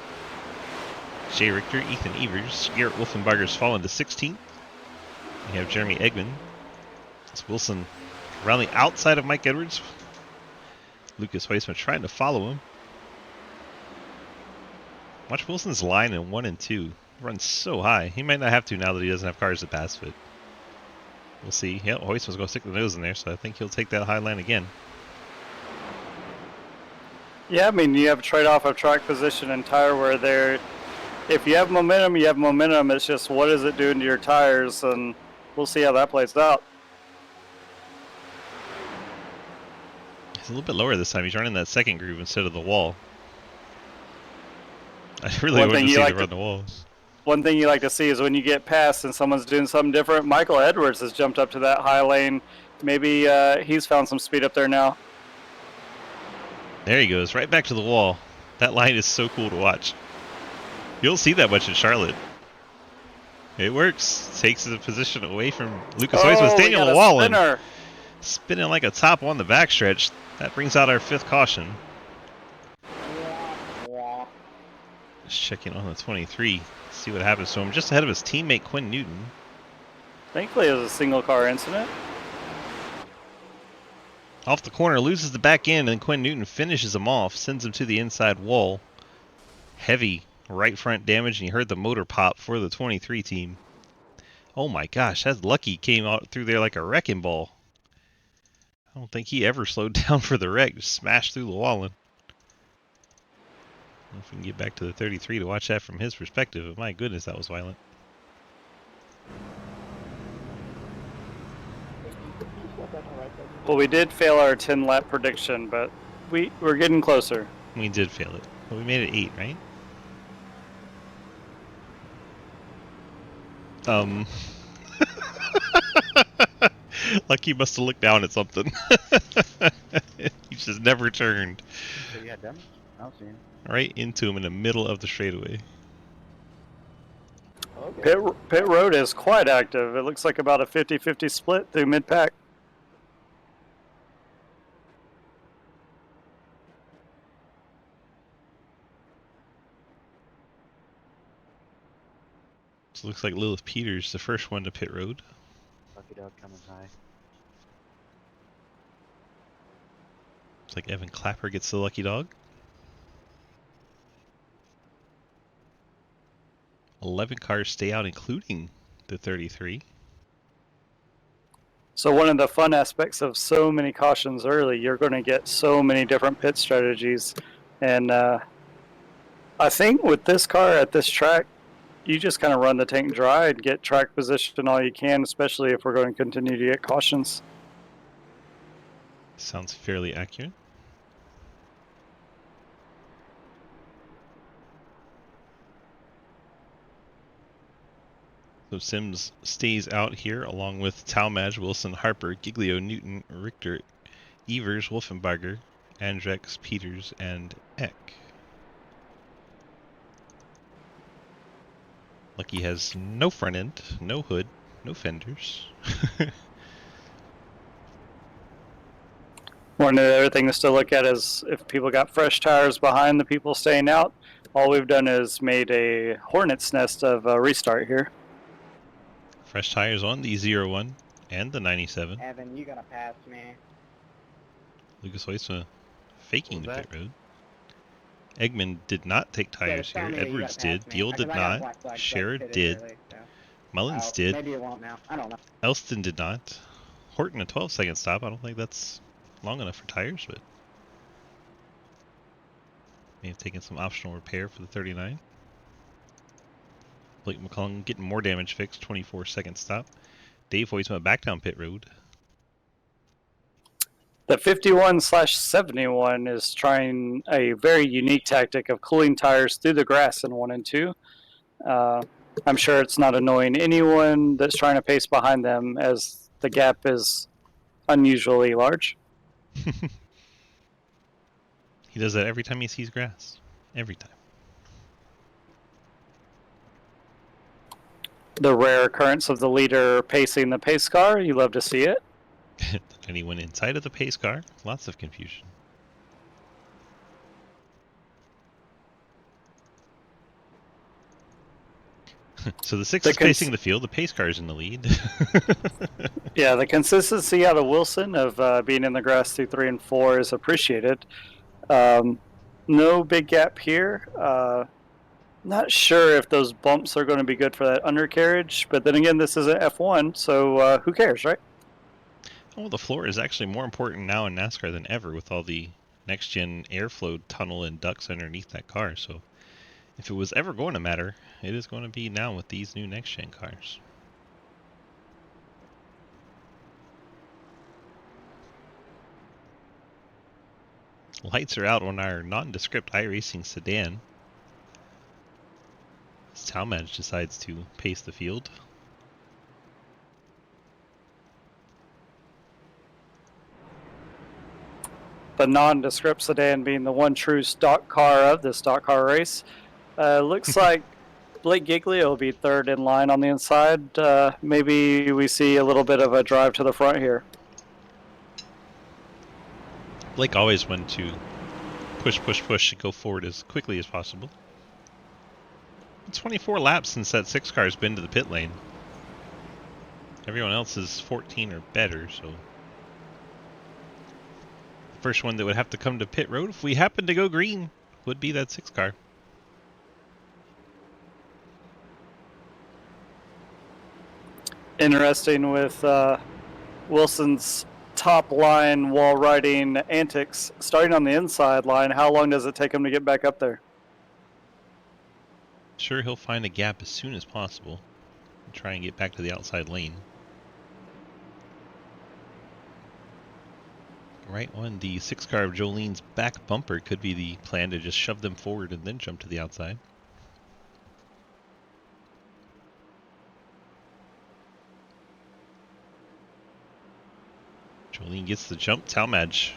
Jay Richter, Ethan Evers. Garrett Wolfenbarger's fallen to 16th. We have Jeremy Eggman. It's Wilson around the outside of Mike Edwards. Lucas Heusman trying to follow him. Watch Wilson's line in 1 and 2. Runs so high. He might not have to now that he doesn't have cars to pass, but we'll see. Yep, Heusman's going to stick the nose in there, so I think he'll take that high line again. Yeah, I mean, you have a trade-off of track position and tire wear there. If you have momentum, you have momentum. It's just what is it doing to your tires, and we'll see how that plays out. He's a little bit lower this time. He's running that second groove instead of the wall. I really wanted to see him run the wall. One thing you like to see is when you get past and someone's doing something different. Michael Edwards has jumped up to that high lane. Maybe he's found some speed up there now. There he goes, right back to the wall. That line is so cool to watch. You don't see that much in Charlotte. It works. Takes the position away from Lucas Heusman. Daniel Llewellyn spinning like a top on the backstretch. That brings out our 5th caution. Just checking on the 23. See what happens to him. Just ahead of his teammate Quinn Newton. Thankfully, it was a single car incident. Off the corner, loses the back end, and Quinn Newton finishes him off, sends him to the inside wall. Heavy right front damage, and you heard the motor pop for the 23 team. Oh my gosh, that Lucky came out through there like a wrecking ball. I don't think he ever slowed down for the wreck. Just smashed through Llewellyn. I don't know if we can get back to the 33 to watch that from his perspective, but my goodness, that was violent. Well, we did fail our 10-lap prediction, but we're getting closer. We did fail it. But we made it 8, right? Lucky must have looked down at something. He just never turned. So you had damage? I don't see him. Right into him in the middle of the straightaway. Okay. Pit road is quite active. It looks like about a 50-50 split through mid-pack. So it looks like Lilith Peters, the first one to pit road. Lucky dog coming high. It's like Evan Clapper gets the lucky dog. 11 cars stay out, including the 33. So one of the fun aspects of so many cautions early, you're going to get so many different pit strategies. And I think with this car at this track, you just kind of run the tank dry and get track position all you can, especially if we're going to continue to get cautions. Sounds fairly accurate. So Sims stays out here along with Talmadge, Wilson, Harper, Giglio, Newton, Richter, Evers, Wolfenbarger, Andrex, Peters, and Eck. Lucky has no front end, no hood, no fenders. One other thing to look at is if people got fresh tires behind the people staying out, all we've done is made a hornet's nest of a restart here. Fresh tires on the 01 and the 97. Evan, you gotta pass me. Lucas Heusman faking the What was pit road. Eggman did not take tires here. Edwards did. Deal did not. Scherer did. Mullins did. Maybe it won't now. I don't know. Elston did not. Horton a 12-second stop. I don't think that's long enough for tires, but may have taken some optional repair for the 39. Blake McClung getting more damage fixed. 24-second stop. Dave Heusman back down pit road. The 51/71 is trying a very unique tactic of cooling tires through the grass in 1 and 2. I'm sure it's not annoying anyone that's trying to pace behind them, as the gap is unusually large. He does that every time he sees grass. Every time. The rare occurrence of the leader pacing the pace car, you love to see it. Anyone inside of the pace car? Lots of confusion. So the 6 is pacing the field, the pace car is in the lead. Yeah, the consistency out of Wilson of being in the grass through 3 and 4 is appreciated. No big gap here. Not sure if those bumps are going to be good for that undercarriage, but then again, this is an F1, so who cares, right? Well, the floor is actually more important now in NASCAR than ever with all the next-gen airflow tunnel and ducts underneath that car. So if it was ever going to matter, it is going to be now with these new next-gen cars. Lights are out on our nondescript iRacing sedan. Talmadge decides to pace the field. The nondescript sedan being the one true stock car of the stock car race. Looks like Blake Giglio will be third in line on the inside. Maybe we see a little bit of a drive to the front here. Blake always wanted to push, and go forward as quickly as possible. 24 laps since that 6 car has been to the pit lane. Everyone else is 14 or better, so... The first one that would have to come to pit road if we happen to go green would be that 6 car. Interesting with Wilson's top line wall riding antics starting on the inside line. How long does it take him to get back up there? Sure, he'll find a gap as soon as possible and try and get back to the outside lane. Right on the 6 car of Jolene's back bumper could be the plan, to just shove them forward and then jump to the outside. Jolene gets the jump. Talmadge,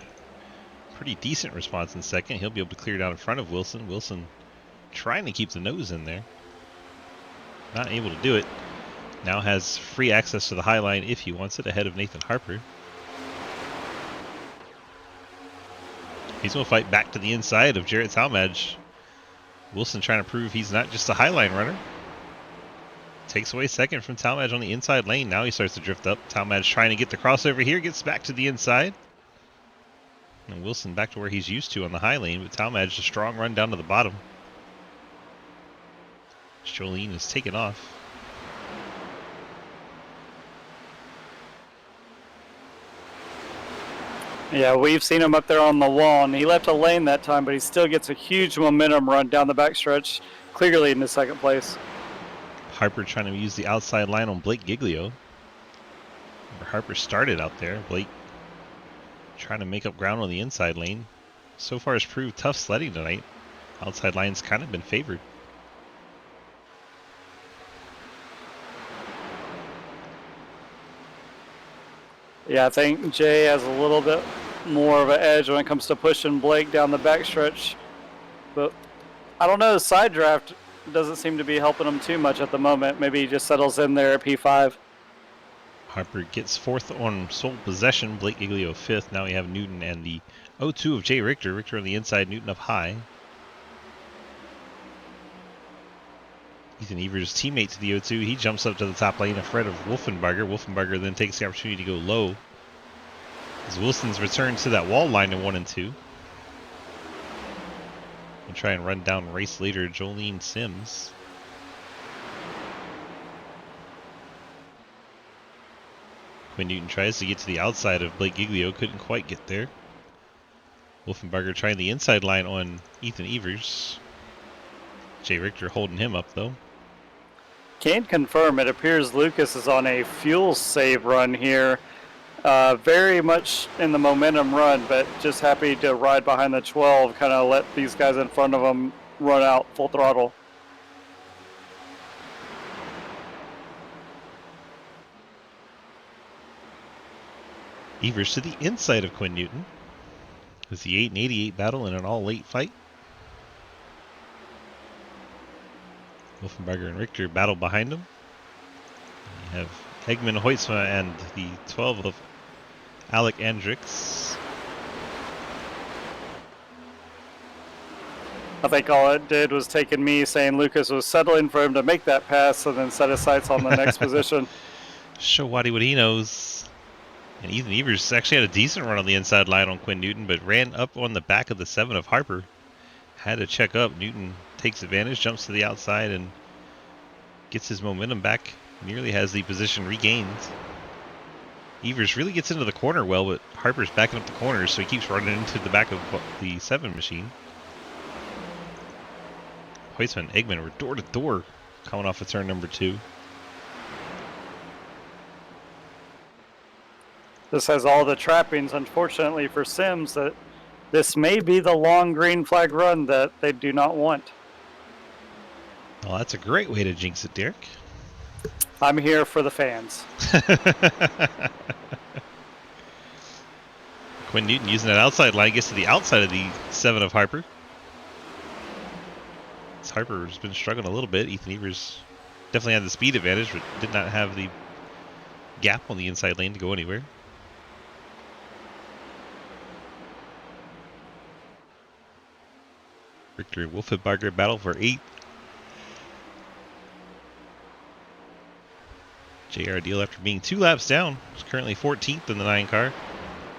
pretty decent response in second. He'll be able to clear down in front of Wilson. Wilson trying to keep the nose in there. Not able to do it. Now has free access to the high line if he wants it, ahead of Nathan Harper. He's going to fight back to the inside of Jarrett Talmadge. Wilson trying to prove he's not just a highline runner. Takes away second from Talmadge on the inside lane. Now he starts to drift up. Talmadge trying to get the crossover here. Gets back to the inside. And Wilson back to where he's used to on the high lane. But Talmadge, a strong run down to the bottom. Jolene is taken off. Yeah, we've seen him up there on the wall, and he left a lane that time, but he still gets a huge momentum run down the backstretch, clearly into second place. Harper trying to use the outside line on Blake Giglio. Harper started out there. Blake trying to make up ground on the inside lane. So far has proved tough sledding tonight. Outside line's kind of been favored. Yeah, I think Jay has a little bit more of an edge when it comes to pushing Blake down the backstretch. But I don't know, the side draft doesn't seem to be helping him too much at the moment. Maybe he just settles in there at P5. Harper gets fourth on sole possession. Blake Giglio fifth. Now we have Newton and the 0-2 of Jay Richter. Richter on the inside, Newton up high. Ethan Evers' teammate to the 0-2. He jumps up to the top lane ahead of Wolfenbarger. Wolfenbarger then takes the opportunity to go low, as Wilson's returned to that wall line in 1 and 2. And try and run down race leader Jolene Sims. Quinn Newton tries to get to the outside of Blake Giglio, couldn't quite get there. Wolfenbarger trying the inside line on Ethan Evers. Jay Richter holding him up though. Can confirm it appears Lucas is on a fuel save run here. Very much in the momentum run, but just happy to ride behind the 12, kind of let these guys in front of him run out full throttle. Evers to the inside of Quinn Newton. It's the 8 and 88 battle in an all-late fight. Wolfenbarger and Richter battle behind him. You have Eggman, Hoytsma, and the 12 of Alec Andrix. I think all it did was taking me saying Lucas was settling for him to make that pass and then set his sights on the next position. Show Waddy what he knows. And Ethan Evers actually had a decent run on the inside line on Quinn Newton, but ran up on the back of the 7 of Harper. Had to check up. Newton takes advantage, jumps to the outside, and gets his momentum back. Nearly has the position regained. Evers really gets into the corner well, but Harper's backing up the corners, so he keeps running into the back of the 7 machine. Hoytsman and Eggman were door to door coming off of turn number 2. This has all the trappings, unfortunately, for Sims that this may be the long green flag run that they do not want. Well, that's a great way to jinx it, Derek. I'm here for the fans. Quinn Newton using that outside line gets to the outside of the 7 of Harper. Harper's been struggling a little bit. Ethan Evers definitely had the speed advantage, but did not have the gap on the inside lane to go anywhere. Richter and Wolfenbarger battle for 8th. JR Deal, after being 2 laps down, is currently 14th in the 9 car.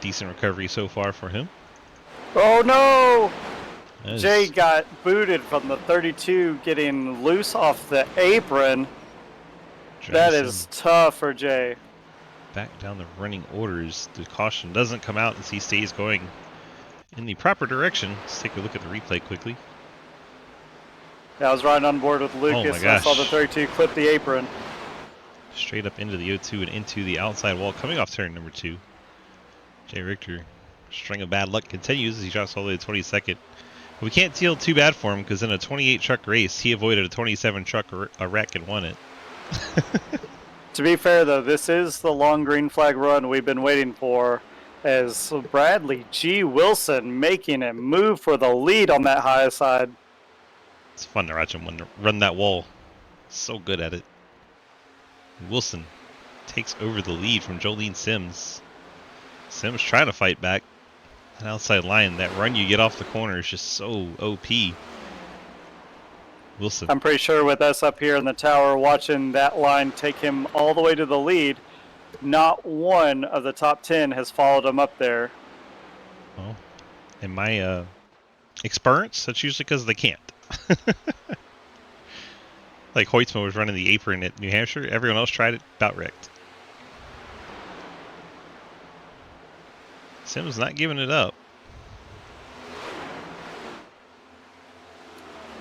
Decent recovery so far for him. Oh no! That is- Jay got booted from the 32 getting loose off the apron. That drags is him tough for Jay. back down the running orders. The caution doesn't come out as he stays going in the proper direction. Let's take a look at the replay quickly. Yeah, I was riding on board with Lucas and I saw the gosh. 32 clip the apron. Straight up into the O2 and into the outside wall coming off turn number 2. Jay Richter, string of bad luck continues as he drops all the way to 22nd. We can't feel too bad for him because in a 28 truck race, he avoided a 27 truck wreck and won it. To be fair, though, this is the long green flag run we've been waiting for, as Bradley G. Wilson making a move for the lead on that high side. It's fun to watch him run that wall. So good at it. Wilson takes over the lead from Jolene Sims. Sims trying to fight back. An outside line, that run you get off the corner is just so OP. Wilson. I'm pretty sure with us up here in the tower watching that line take him all the way to the lead, not one of the top 10 has followed him up there. Well, in my experience, that's usually because they can't. Like Hoytsma was running the apron at New Hampshire. Everyone else tried it, about wrecked. Sims not giving it up.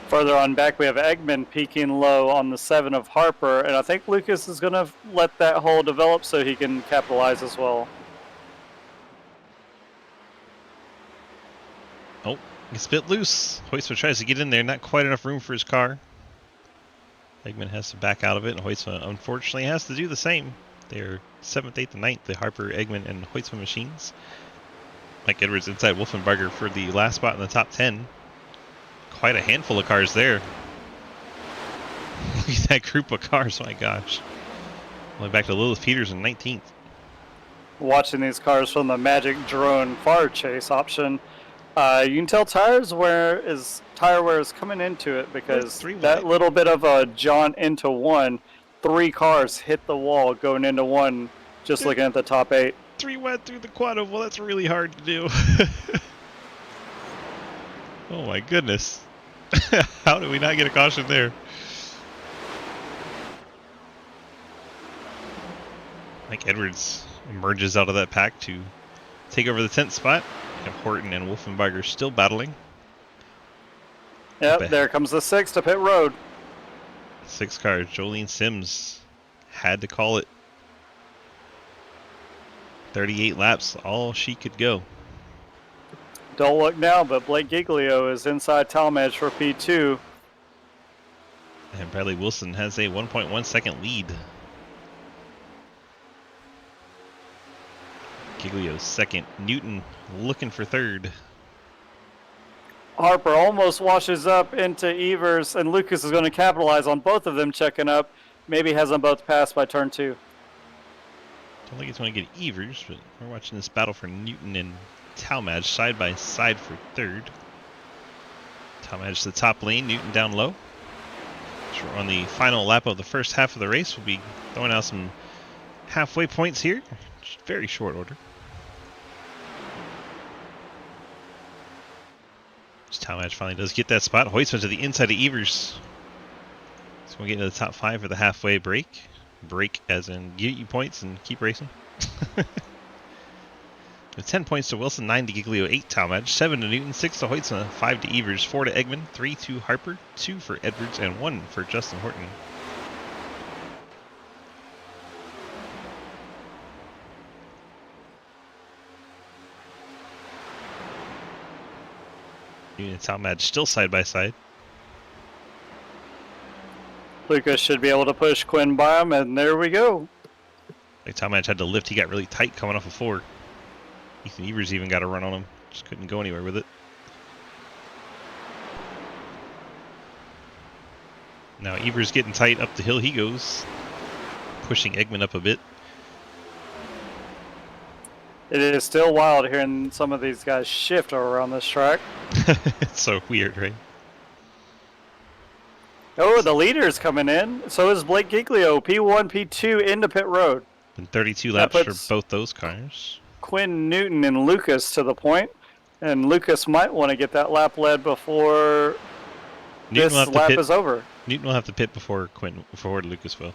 Further on back, we have Eggman peaking low on the 7 of Harper, and I think Lucas is going to let that hole develop so he can capitalize as well. Oh, gets a bit loose. Hoytsma tries to get in there, not quite enough room for his car. Eggman has to back out of it, and Hoytsma unfortunately has to do the same. They're 7th, 8th, and 9th, the Harper, Eggman, and Hoytsma machines. Mike Edwards inside Wolfenbarger for the last spot in the top 10. Quite a handful of cars there. Look at that group of cars, my gosh. Only back to Lilith Peters in 19th. Watching these cars from the Magic Drone Far Chase option, you can tell tire wear is coming into it because Three that wide. little bit of a jaunt into one, 3 cars hit the wall going into one, just looking at the top 8. 3 wide through the quad oval, that's really hard to do. Oh my goodness. How did we not get a caution there? Mike Edwards emerges out of that pack to take over the 10th spot. And Horton and Wolfenbarger still battling. Yep, Bet. there comes the 6 to pit road. 6 cars. Jolene Sims had to call it. 38 laps, all she could go. Don't look now, but Blake Giglio is inside Talmadge for P2. And Bradley Wilson has a 1.1 second lead. Giglio's second. Newton looking for third. Harper almost washes up into Evers, and Lucas is going to capitalize on both of them checking up. Maybe has them both passed by turn 2. Don't think it's going to get Evers, but we're watching this battle for Newton and Talmadge side by side for third. Talmadge the top lane, Newton down low. So we're on the final lap of the first half of the race. We'll be throwing out some halfway points here. Just very short order. Talmadge finally does get that spot. Hoytsman to the inside of Evers. So we'll get into the top 5 for the halfway break. Break as in get you points and keep racing. With 10 points to Wilson, 9 to Giglio, 8 Talmadge, 7 to Newton, 6 to Hoytsman, 5 to Evers, 4 to Eggman, 3 to Harper, 2 for Edwards, and 1 for Justin Horton. Newton and Talmadge still side by side. Lucas should be able to push Quinn by him, and there we go. Like Talmadge had to lift, he got really tight coming off a 4. Ethan Evers even got a run on him. Just couldn't go anywhere with it. Now Evers getting tight up the hill he goes. Pushing Eggman up a bit. It is still wild hearing some of these guys shift around this track. It's so weird, right? Oh, the leader's coming in. So is Blake Giglio, P1, P2 into pit road. Been 32 That laps puts for both those cars. Quinn Newton and Lucas to the point. And Lucas might want to get that lap led before Newton this will have to lap pit. is over. Newton will have to pit before Lucas will.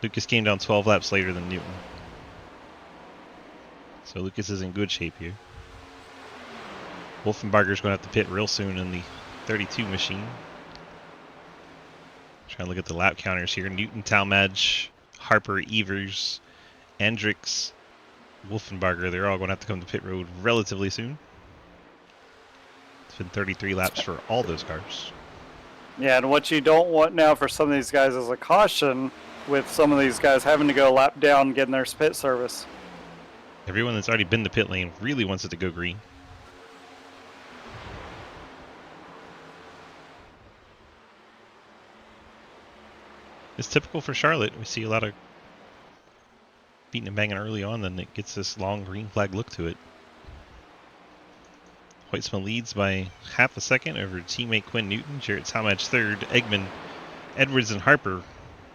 Lucas came down 12 laps later than Newton. So Lucas is in good shape here. Wolfenbarger's going to have to pit real soon in the 32 machine. Trying to look at the lap counters here. Newton, Talmadge, Harper, Evers, Andrix, Wolfenbarger. They're all going to have to come to pit road relatively soon. It's been 33 laps for all those cars. Yeah, and what you don't want now for some of these guys is a caution with some of these guys having to go lap down getting their pit service. Everyone that's already been to pit lane really wants it to go green. It's typical for Charlotte. We see a lot of beating and banging early on, then it gets this long green flag look to it. Hoytsman leads by half a second over teammate Quinn Newton. Jarrett Talmadge third. Eggman, Edwards, and Harper,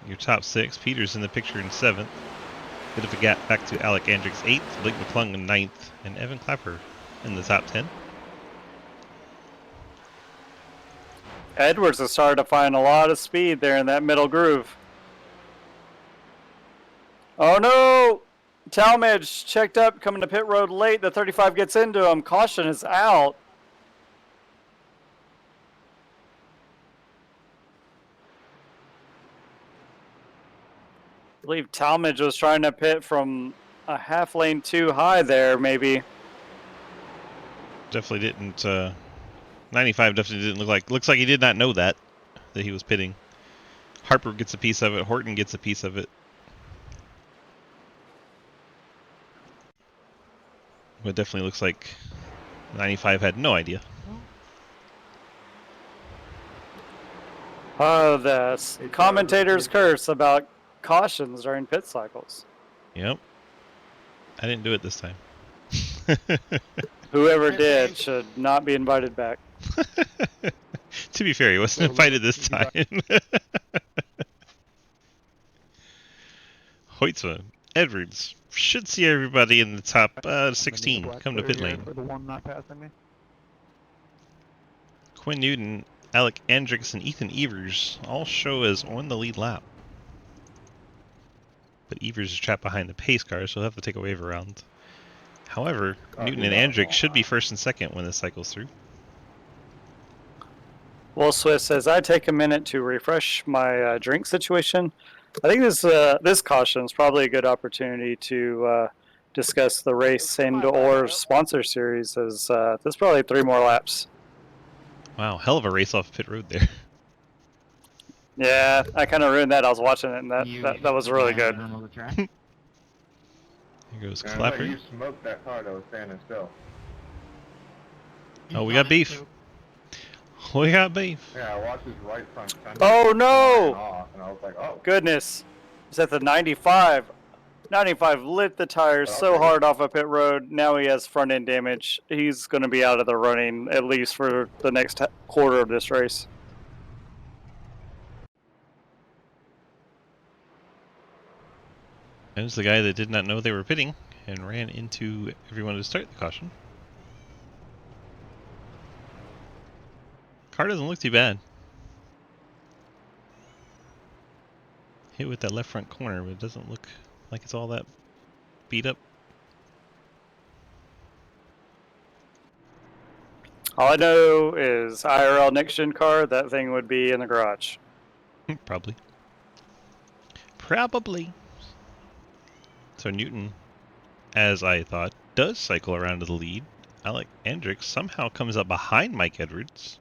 your top 6. Peters in the picture in 7th. Bit of a gap back to Alec Andrix 8th. Blake McClung in 9th. And Evan Clapper in the top 10. Edwards has started to find a lot of speed there in that middle groove. Oh no! Talmadge checked up, coming to pit road late. The 35 gets into him. Caution is out. I believe Talmadge was trying to pit from a half lane too high there, maybe. Definitely didn't. 95 definitely didn't look like. Looks like he did not know that he was pitting. Harper gets a piece of it. Horton gets a piece of it. But it definitely looks like 95 had no idea. Oh, the commentator's curse about cautions during pit cycles. Yep. I didn't do it this time. Whoever did should not be invited back. To be fair, he wasn't invited this time. Hoytsman, Edwards, should see everybody in the top 16 come to pit lane. For the one not passing me. Quinn Newton, Alec Andrix, and Ethan Evers all show as on the lead lap. But Evers is trapped behind the pace car, so he'll have to take a wave around. However, Newton and Andrix should be first and second when this cycles through. Well, Swiss says, I take a minute to refresh my drink situation. I think this caution is probably a good opportunity to discuss the race and or sponsor series, as there's probably 3 more laps. Wow, hell of a race off pit road there. Yeah, I kind of ruined that. I was watching it, and that was really good. There goes And Clapper. you smoked that car that was standing still. Oh, we got beef. We got beef. Yeah, I watched his right front fender Oh, no! flying off, and I was like, oh. Goodness. Is that the 95? 95 lit the tires so Okay. hard off of pit road. Now he has front end damage. He's going to be out of the running at least for the next quarter of this race. There's the guy that did not know they were pitting and ran into everyone to start the caution. Car doesn't look too bad. Hit with that left front corner, but it doesn't look like it's all that beat up. All I know is IRL next gen car, that thing would be in the garage. Probably. Probably. So Newton, as I thought, does cycle around to the lead. Alec Hendricks somehow comes up behind Mike Edwards.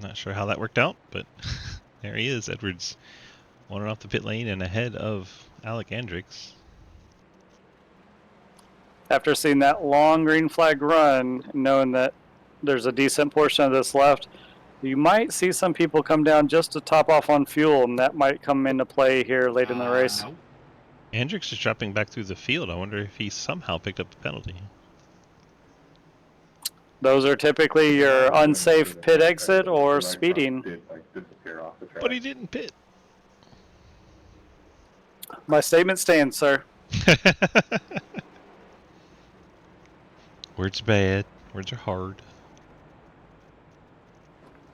Not sure how that worked out, but there he is. Edwards running off the pit lane and ahead of Alec Hendricks. After seeing that long green flag run, knowing that there's a decent portion of this left, you might see some people come down just to top off on fuel, and that might come into play here late in the race. Nope. Hendricks is dropping back through the field. I wonder if he somehow picked up the penalty. Those are typically your unsafe pit exit or Right front speeding. did, like, disappear off the track. But he didn't pit. My statement stands, sir. Words are bad. Words are hard.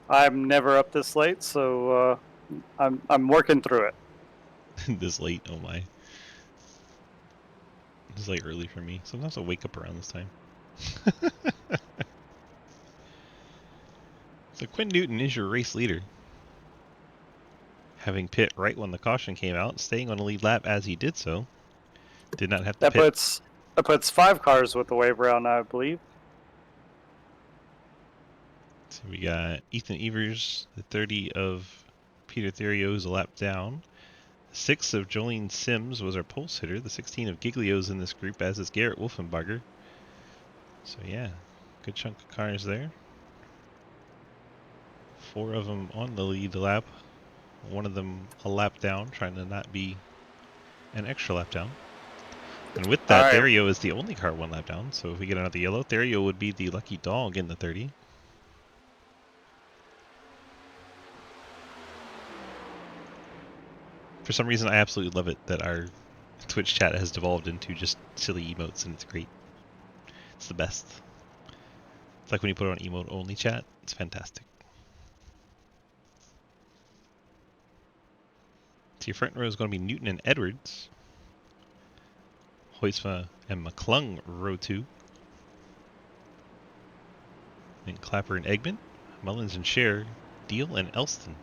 I'm never up this late, so I'm working through it. This late, oh my. It's like early for me. Sometimes I wake up around this time. So Quinn Newton is your race leader. Having pit right when the caution came out, staying on the lead lap as he did so. Did not have to That pit. puts 5 cars with the wave round, I believe. So we got Ethan Evers, the 30 of Peter Theriot's a lap down. 6 of Jolene Sims was our pulse hitter. The 16 of Giglio's in this group, as is Garrett Wolfenbarger. So yeah, good chunk of cars there. 4 of them on the lead lap. 1 of them a lap down, trying to not be an extra lap down. And with that, All right. Therio is the only car 1 lap down. So if we get another yellow, Therio would be the lucky dog in the 30. For some reason, I absolutely love it that our Twitch chat has devolved into just silly emotes, and it's great. It's the best. It's like when you put it on emote-only chat. It's fantastic. So your front row is going to be Newton and Edwards. Huisma and McClung, row 2. Then Clapper and Eggman. Mullins and Scher. Deal and Elston.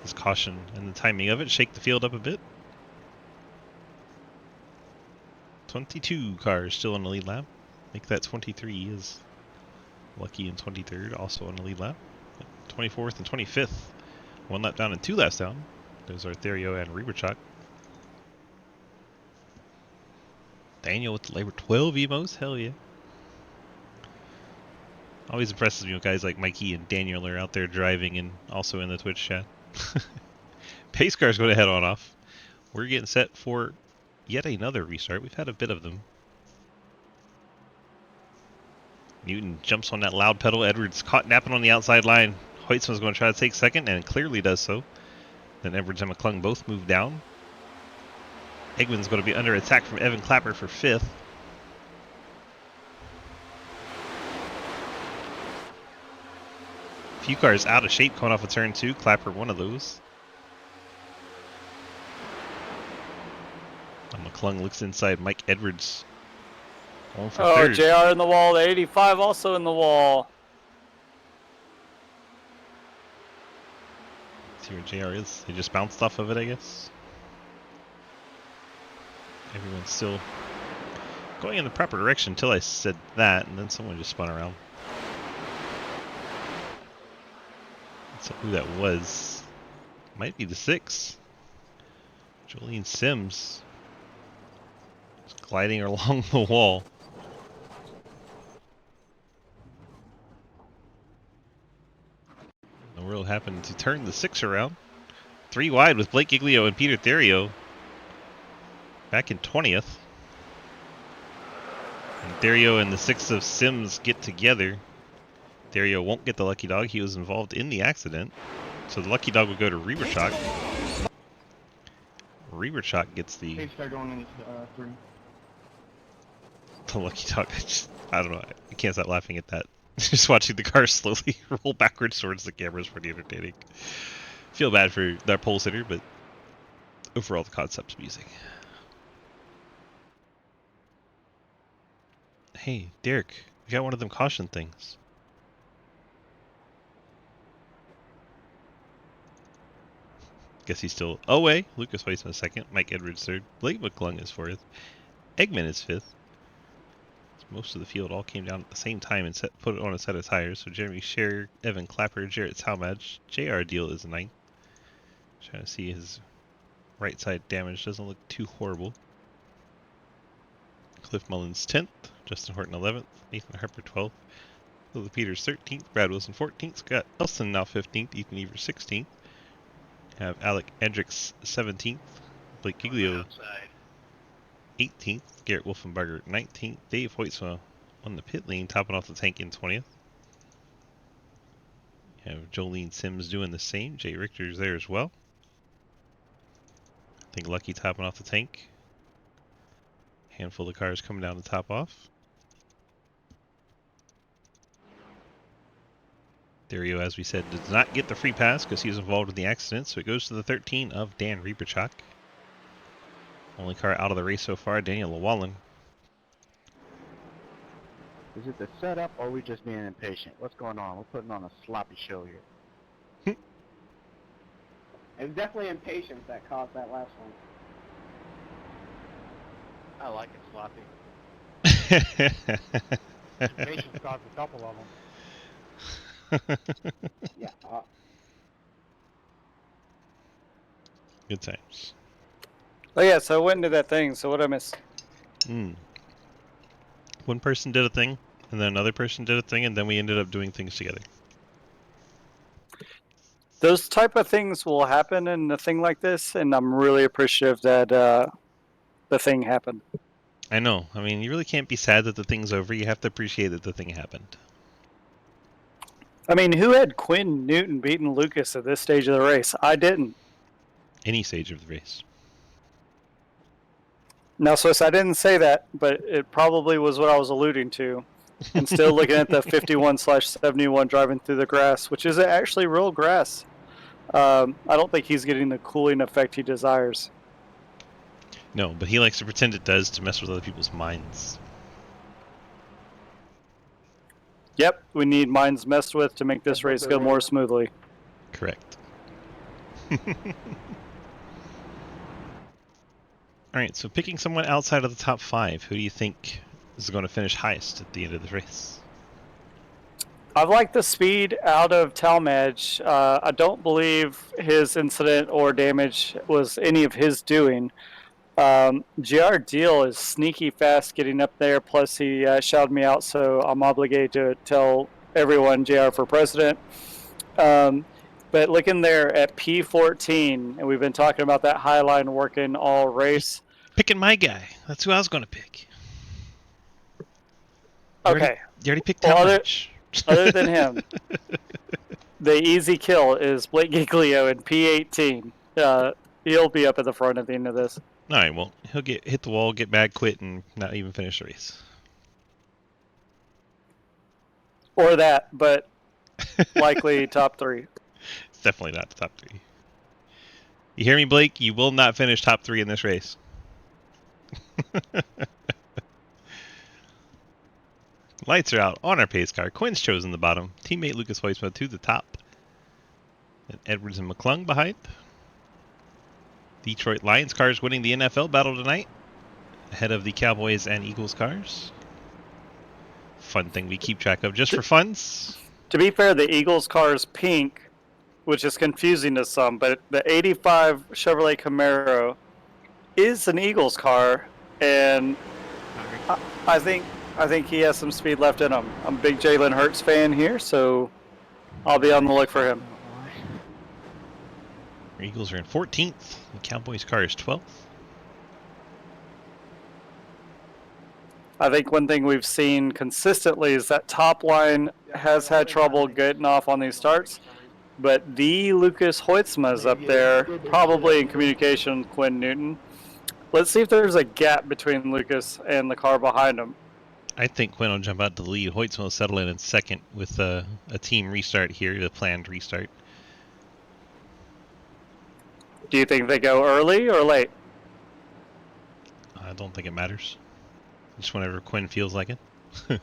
This caution and the timing of it shake the field up a bit. 22 cars still on the lead lap. Make that 23 is Lucky in 23rd, also on the lead lap. 24th and 25th, 1 lap down and 2 laps down. Those are Therio and Rieberchuk. Daniel with the Labor 12 emos, hell yeah. Always impresses me when guys like Mikey and Daniel are out there driving and also in the Twitch chat. Pace car's going to head on off. We're getting set for yet another restart. We've had a bit of them. Newton jumps on that loud pedal. Edwards caught napping on the outside line. Hoytsman's going to try to take second and clearly does so. Then Edwards and McClung both move down. Eggman's going to be under attack from Evan Clapper for 5th. Few cars out of shape coming off of turn 2. Clapper one of those. And McClung looks inside Mike Edwards. Going for Oh, third. JR in the wall. The 85 also in the wall. See where JR is. He just bounced off of it, I guess. Everyone's still going in the proper direction until I said that, and then someone just spun around. So who that was? Might be the 6. Jolene Sims. Just gliding along the wall. The world happened to turn the 6 around. 3 wide with Blake Giglio and Peter Therio back in 20th. And Therio and the 6 of Sims get together. Therio won't get the lucky dog. He was involved in the accident. So the lucky dog will go to Reberchak. Reberchak gets the Start going into 3. the lucky dog. I don't know. I can't stop laughing at that. Just watching the car slowly roll backwards towards the camera is pretty entertaining. Feel bad for that pole sitter, but overall the concept's amusing. Hey, Derek, you got one of them caution things. Guess he's still away. Lucas Weissman is 2nd, Mike Edwards 3rd, Blake McClung is 4th, Eggman is 5th. Most of the field all came down at the same time and put it on a set of tires. So Jeremy Scherer, Evan Clapper, Jarrett Talmadge, JR Deal is 9th. Trying to see his right side damage. Doesn't look too horrible. Cliff Mullins 10th, Justin Horton 11th, Nathan Harper 12th, Lily Peters 13th, Brad Wilson 14th, Scott Elson now 15th, Ethan Evers 16th. Have Alec Hendricks 17th, Blake Giglio 18th, Garrett Wolfenbarger 19th, Dave Hoytsma on the pit lane, topping off the tank in 20th. You have Jolene Sims doing the same. Jay Richter's there as well. I think Lucky topping off the tank. Handful of cars coming down to top off. Therio, as we said, does not get the free pass because he was involved in the accident, so it goes to the 13 of Dan Reberchak. Only car out of the race so far, Daniel Llewellyn. Is it the setup or are we just being impatient? What's going on? We're putting on a sloppy show here. It was definitely impatience that caused that last one. I like it sloppy. Impatience caused a couple of them. Yeah. Good times. Oh yeah, so I went into that thing, so what I missed? One person did a thing, and then another person did a thing, and then we ended up doing things together. Those type of things will happen in a thing like this, and I'm really appreciative that the thing happened. I know. I mean, you really can't be sad that the thing's over. You have to appreciate that the thing happened. I mean, who had Quinn Newton beating Lucas at this stage of the race? I didn't. Any stage of the race. No, Swiss, I didn't say that, but it probably was what I was alluding to. And still looking at the 51/71 driving through the grass, which is actually real grass. I don't think he's getting the cooling effect he desires. No, but he likes to pretend it does to mess with other people's minds. Yep, we need minds messed with to make this race go more smoothly. Correct. Alright, so picking someone outside of the top 5, who do you think is going to finish highest at the end of the race? I've liked the speed out of Talmadge. I don't believe his incident or damage was any of his doing. JR Deal is sneaky fast getting up there, plus he shouted me out, so I'm obligated to tell everyone JR for president. But looking there at P14, and we've been talking about that high line working all race. Picking my guy. That's who I was going to pick. Okay. You already picked Well, Talmadge. Other than him, the easy kill is Blake Giglio in P18. He'll be up at the front at the end of this. Alright, well, he'll hit the wall, get back, quit, and not even finish the race. Or that, but likely top 3. It's definitely not the top 3. You hear me, Blake? You will not finish top 3 in this race. Lights are out on our pace car. Quinn's chosen the bottom. Teammate Lucas Weissman to the top. And Edwards and McClung behind. Detroit Lions cars winning the NFL battle tonight. Ahead of the Cowboys and Eagles cars. Fun thing we keep track of just for funs. To be fair, the Eagles car is pink, which is confusing to some, but the 85 Chevrolet Camaro is an Eagles car, and I think he has some speed left in him. I'm a big Jalen Hurts fan here, so I'll be on the look for him. Eagles are in 14th. The Cowboys' car is 12th. I think one thing we've seen consistently is that top line has had trouble getting off on these starts, but the Lucas Hoytsma's up there, probably in communication with Quinn Newton. Let's see if there's a gap between Lucas and the car behind him. I think Quinn will jump out to the lead. Hoytsma will settle in second with a team restart here, a planned restart. Do you think they go early or late? I don't think it matters. Just whenever Quinn feels like it. But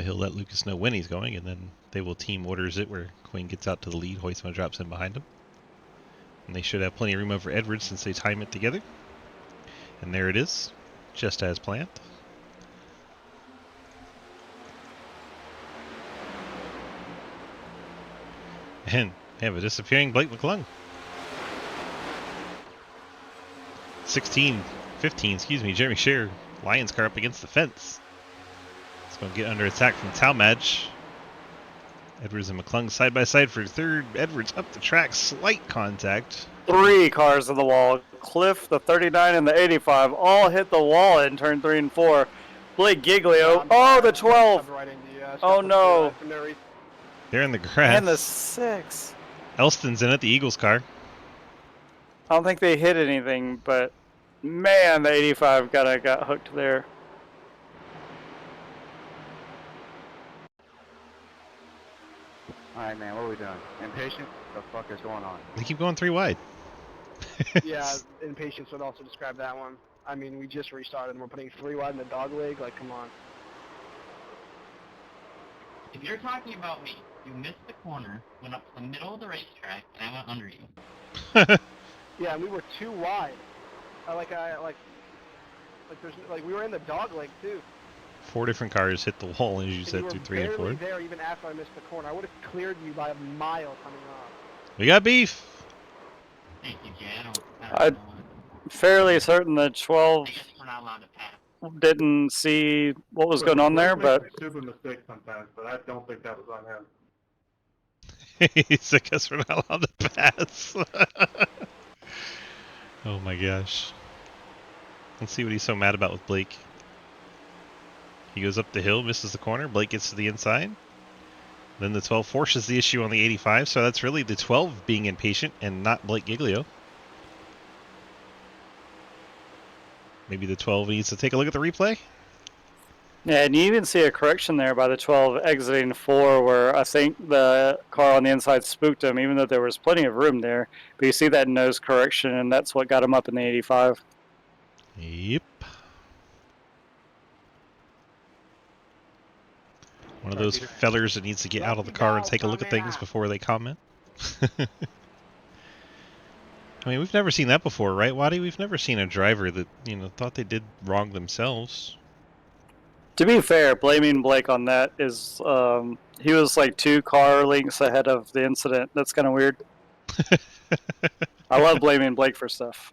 he'll let Lucas know when he's going, and then they will team orders it where Quinn gets out to the lead, Hoytsma drops in behind him. And they should have plenty of room over Edwards since they time it together. And there it is, just as planned. And they have a disappearing Blake McClung. 15, Jeremy Scherer. Lions car up against the fence. It's going to get under attack from Talmadge. Edwards and McClung side by side for third. Edwards up the track, slight contact. 3 cars on the wall. Cliff, the 39, and the 85 all hit the wall in turn 3 and 4. Blake Giglio. Oh, the 12. Oh, no. They're in the grass. And the 6. Elston's in it, the Eagles car. I don't think they hit anything, but man, the 85 got hooked there. Alright, man, what are we doing? Impatient? What the fuck is going on? They keep going 3 wide. Yeah, impatience would also describe that one. I mean, we just restarted and we're putting 3 wide in the dog leg. Like, come on. If you're talking about me, you missed the corner, went up to the middle of the racetrack, and I went under you. Yeah, and we were too wide. We were in the dog leg too. 4 different cars hit the wall, as you said, And through you 3 were and 4. barely there even after I missed the corner. I would have cleared you by a mile coming off. We got beef. Thank you, Jay. I I- don't know. Fairly certain that 12 I guess we're not allowed to pass. didn't see what was going on there, but Stupid mistake sometimes, but I don't think that was on him. He's I guess we're not allowed to pass. Oh my gosh. Let's see what he's so mad about with Blake. He goes up the hill, misses the corner. Blake gets to the inside. Then the 12 forces the issue on the 85, so that's really the 12 being impatient and not Blake Giglio. Maybe the 12 needs to take a look at the replay. yeah, and you even see a correction there by the 12 exiting 4 where I think the car on the inside spooked him, even though there was plenty of room there. But you see that nose correction, and that's what got him up in the 85. Yep. One of those fellers that needs to get out of the car and take a look at things before they comment. I mean, we've never seen that before, right, Waddy? We've never seen a driver that, thought they did wrong themselves. To be fair, blaming Blake on that is, he was like 2 car lengths ahead of the incident. That's kind of weird. I love blaming Blake for stuff.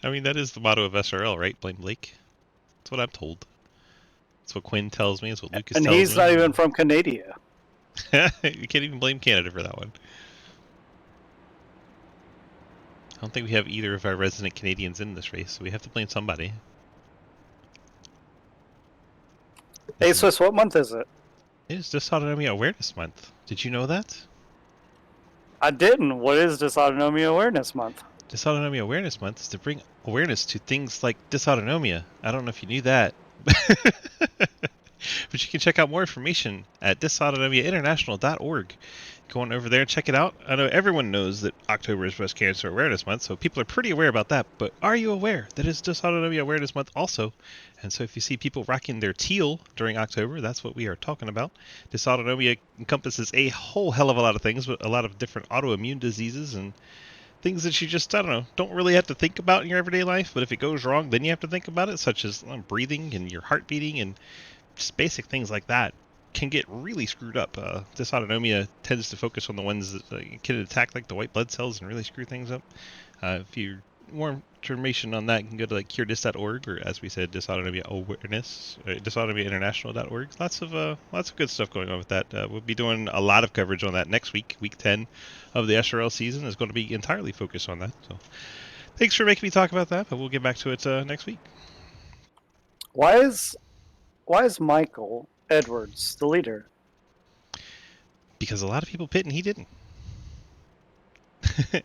I mean, that is the motto of SRL, right? Blame Blake. That's what I'm told. That's what Quinn tells me. That's what Lucas tells me. And he's not even from Canada. You can't even blame Canada for that one. I don't think we have either of our resident Canadians in this race, so we have to blame somebody. Hey, Swiss, what month is it? It is Dysautonomia Awareness Month. Did you know that? I didn't. What is Dysautonomia Awareness Month? Dysautonomia Awareness Month is to bring awareness to things like dysautonomia. I don't know if you knew that. But you can check out more information at dysautonomiainternational.org. Go on over there and check it out. I know everyone knows that October is Breast Cancer Awareness Month, so people are pretty aware about that. But are you aware that it's Dysautonomia Awareness Month also? And so if you see people rocking their teal during October, that's what we are talking about. Dysautonomia encompasses a whole hell of a lot of things, but a lot of different autoimmune diseases and things that you just, don't really have to think about in your everyday life. But if it goes wrong, then you have to think about it, such as breathing and your heart beating and just basic things like that can get really screwed up. Dysautonomia tends to focus on the ones that can attack like the white blood cells and really screw things up. If you're more information on that, you can go to like curedis.org, or as we said, dysautonomia awareness, dysautonomiainternational.org. Lots of good stuff going on with that. We'll be doing a lot of coverage on that next week. Week 10 of the SRL season is going to be entirely focused on that. So thanks for making me talk about that, but we'll get back to it next week. Why is Michael Edwards the leader? Because a lot of people pit and he didn't.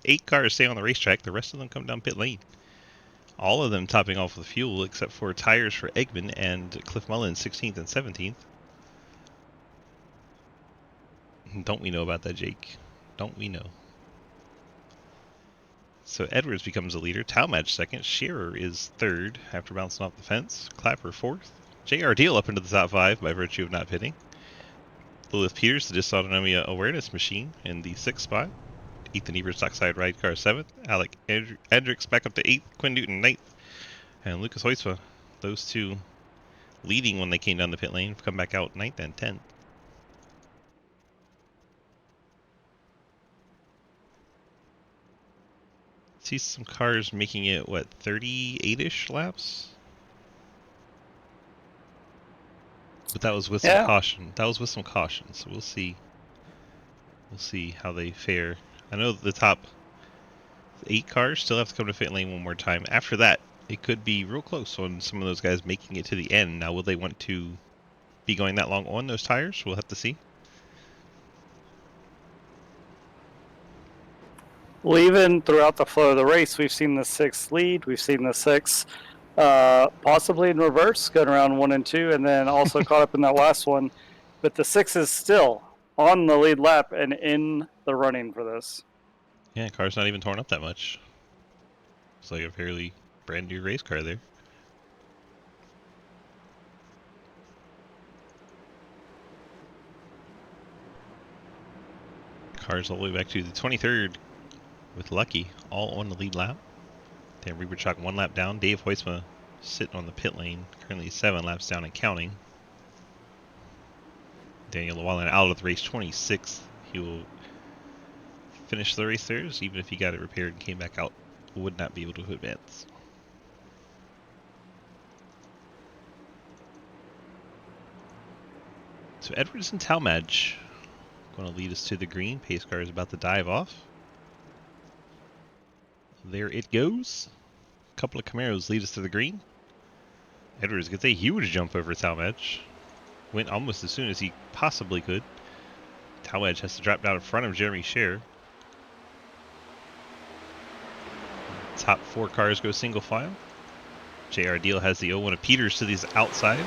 8 cars stay on the racetrack. The rest of them come down pit lane. All of them topping off with fuel, except for tires for Eggman and Cliff Mullen, 16th and 17th. Don't we know about that, Jake? Don't we know? So Edwards becomes the leader. Talmadge second. Scherer is third after bouncing off the fence. Clapper fourth. J.R. Deal up into the top 5 by virtue of not pitting. Lilith Peters, the dysautonomia awareness machine, in the 6th spot. Ethan Evers, Dockside Ride Car 7th. Alec Hendricks back up to 8th. Quinn Newton 9th. And Lucas Hoysma, those two leading when they came down the pit lane, have come back out 9th and 10th. See some cars making it, what, 38-ish laps? But that was with some caution. That was with some caution, so we'll see. We'll see how they fare. I know the top 8 cars still have to come to pit lane one more time. After that, it could be real close on some of those guys making it to the end. Now, will they want to be going that long on those tires? We'll have to see. Well, even throughout the flow of the race, we've seen the 6 lead. We've seen the 6 possibly in reverse, going around 1 and 2, and then also caught up in that last one. But the 6 is still on the lead lap and in the running for this. Yeah, car's not even torn up that much. It's like a fairly brand new race car there. Cars all the way back to the 23rd with Lucky, all on the lead lap. Dan Reberchuk 1 lap down. Dave Hoysma sitting on the pit lane, currently 7 laps down and counting. Daniel Llewellyn out of the race, 26th. He will finish the race there, even if he got it repaired and came back out, would not be able to advance. So Edwards and Talmadge going to lead us to the green. Pace car is about to dive off. There it goes. A couple of Camaros lead us to the green. Edwards gets a huge jump over Talmadge. Went almost as soon as he possibly could. Talmadge has to drop down in front of Jeremy Scherer. Top 4 cars go single file. JR Deal has the 0-1 of Peters to the outside.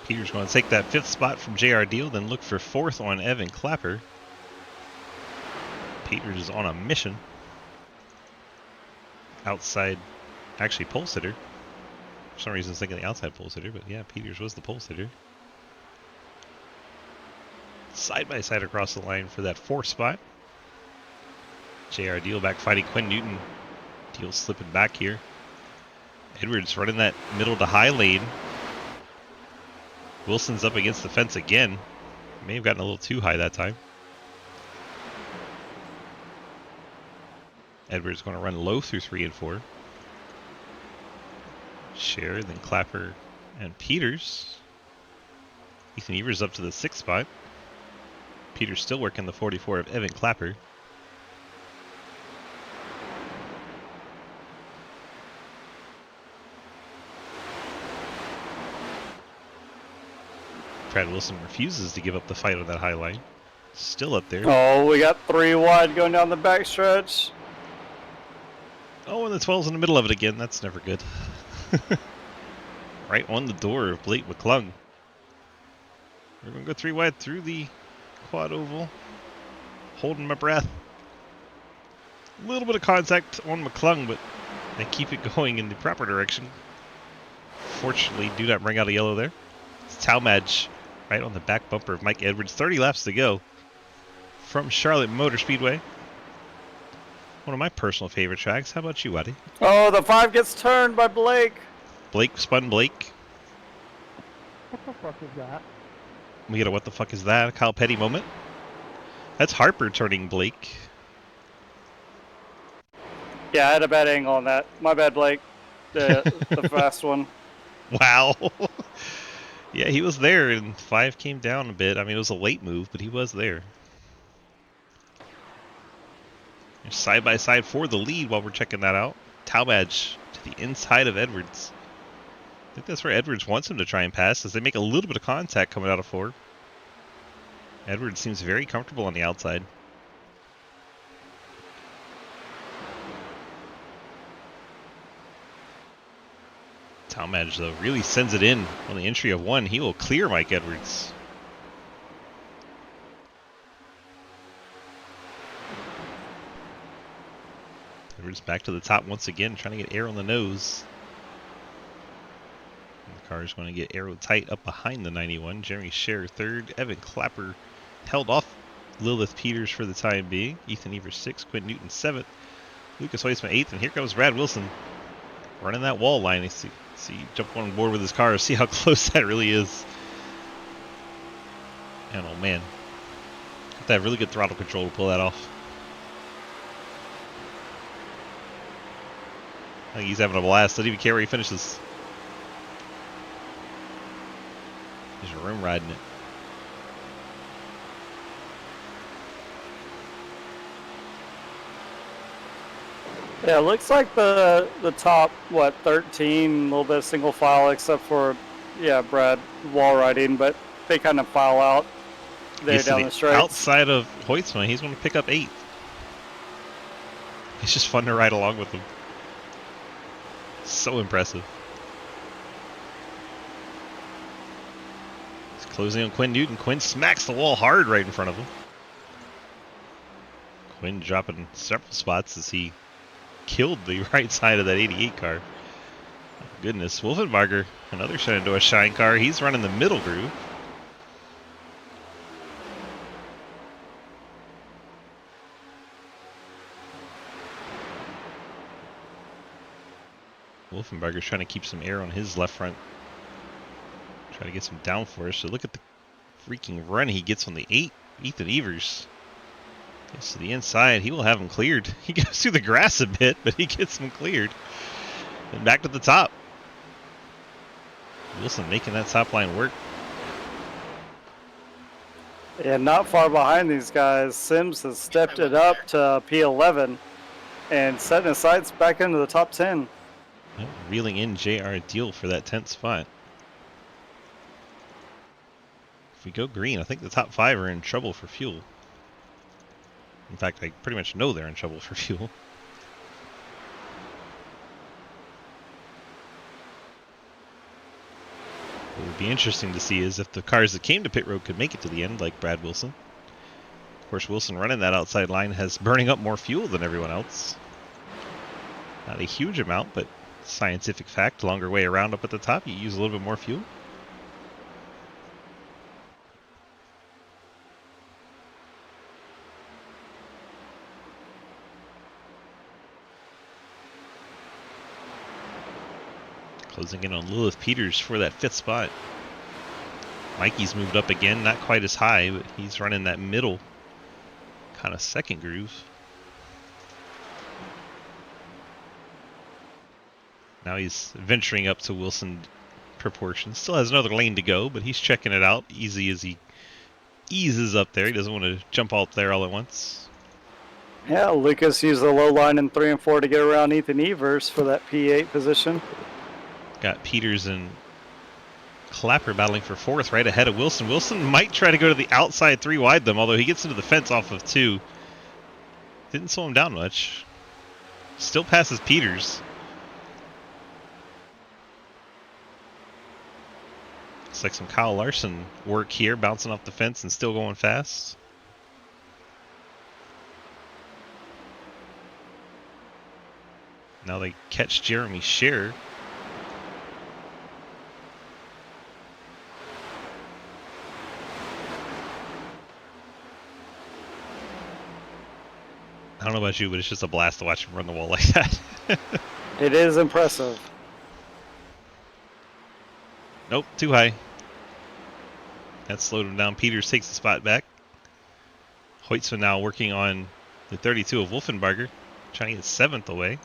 Peters going to take that 5th spot from JR Deal, then look for 4th on Evan Clapper. Peters is on a mission. Outside, actually pole sitter. For some reason I was thinking the outside pole sitter, but yeah, Peters was the pole sitter. Side by side across the line for that 4th spot. JR Deal back fighting Quinn Newton. Deal slipping back here. Edwards running that middle to high lane. Wilson's up against the fence again. May have gotten a little too high that time. Edwards going to run low through 3 and 4. Scherer, then Clapper and Peters. Ethan Evers up to the 6th spot. Peters still working the 44 of Evan Clapper. Brad Wilson refuses to give up the fight on that high line. Still up there. Oh, we got 3 wide going down the backstretch. Oh, and the 12's in the middle of it again. That's never good. Right on the door of Blake McClung. We're going to go 3 wide through the quad oval. Holding my breath. A little bit of contact on McClung, but they keep it going in the proper direction. Fortunately, do not bring out a yellow there. It's Talmadge right on the back bumper of Mike Edwards. 30 laps to go from Charlotte Motor Speedway. One of my personal favorite tracks. How about you, Waddy? Oh, the 5 gets turned by Blake. Blake spun Blake. What the fuck is that? We get a what the fuck is that? A Kyle Petty moment. That's Harper turning Blake. Yeah, I had a bad angle on that. My bad, Blake. The fast one. Wow. Yeah, he was there, and 5 came down a bit. I mean, it was a late move, but he was there. Side by side for the lead while we're checking that out. Talmadge to the inside of Edwards. I think that's where Edwards wants him to try and pass as they make a little bit of contact coming out of 4. Edwards seems very comfortable on the outside. Talmadge, though, really sends it in on the entry of 1. He will clear Mike Edwards. Edwards back to the top once again, trying to get air on the nose. And the car is going to get aero tight up behind the 91. Jeremy Scher 3rd. Evan Clapper held off Lilith Peters for the time being. Ethan Evers 6th. Quinn Newton 7th. Lucas Heusman 8th. And here comes Brad Wilson running that wall line. You see jump on board with his car. See how close that really is. And oh man, have to have really good throttle control to pull that off. I think he's having a blast. Doesn't even care where he finishes. He's room riding it. Yeah, it looks like the top, 13, a little bit of single file, except for, Brad wall riding, but they kind of file out there down the straight. Outside of Hoytsma, he's going to pick up 8th. It's just fun to ride along with him. So impressive. He's closing on Quinn Newton. Quinn smacks the wall hard right in front of him. Quinn dropping several spots as he killed the right side of that 88 car. Oh, goodness. Wolfenbarger, another Shenandoah Shine car. He's running the middle groove. Wolfenbarger's trying to keep some air on his left front. Try to get some downforce. So look at the freaking run he gets on the 8. Ethan Evers gets to the inside. He will have him cleared. He goes through the grass a bit, but he gets him cleared. And back to the top. Wilson making that top line work. Yeah, not far behind these guys. Sims has stepped it up to P11 and setting his sights back into the top 10. Reeling in JR Deal for that 10th spot. If we go green, I think the top 5 are in trouble for fuel. In fact, I pretty much know they're in trouble for fuel. What would be interesting to see is if the cars that came to pit road could make it to the end, like Brad Wilson. Of course, Wilson running that outside line has burning up more fuel than everyone else. Not a huge amount, but scientific fact, longer way around up at the top, you use a little bit more fuel. Closing in on Lilith Peters for that 5th spot. Mikey's moved up again, not quite as high, but he's running that middle kind of second groove. Now he's venturing up to Wilson proportions. Still has another lane to go, but he's checking it out easy as he eases up there. He doesn't want to jump up there all at once. Yeah, Lucas used the low line in 3 and 4 to get around Ethan Evers for that P8 position. Got Peters and Clapper battling for 4th right ahead of Wilson. Wilson might try to go to the outside 3 wide them, although he gets into the fence off of 2. Didn't slow him down much. Still passes Peters. Looks like some Kyle Larson work here, bouncing off the fence and still going fast. Now they catch Jeremy Scher. I don't know about you, but it's just a blast to watch him run the wall like that. It is impressive. Nope, too high. That slowed him down. Peters takes the spot back. Hoytsman now working on the 32 of Wolfenbarger. Trying to get 7th away.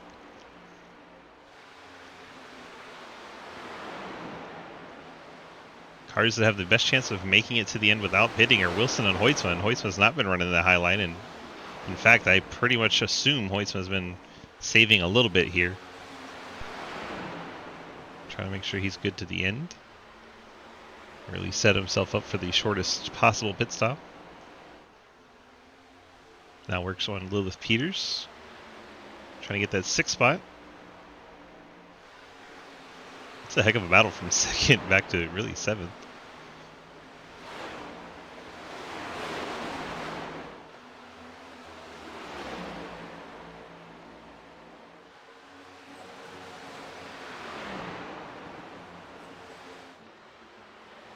Cars that have the best chance of making it to the end without pitting are Wilson and Hoytsma. Hoytsma's not been running the high line, and in fact, I pretty much assume Hoytsma's been saving a little bit here. Trying to make sure he's good to the end. Really set himself up for the shortest possible pit stop. Now works on Lilith Peters. Trying to get that 6th spot. It's a heck of a battle from 2nd back to really 7th.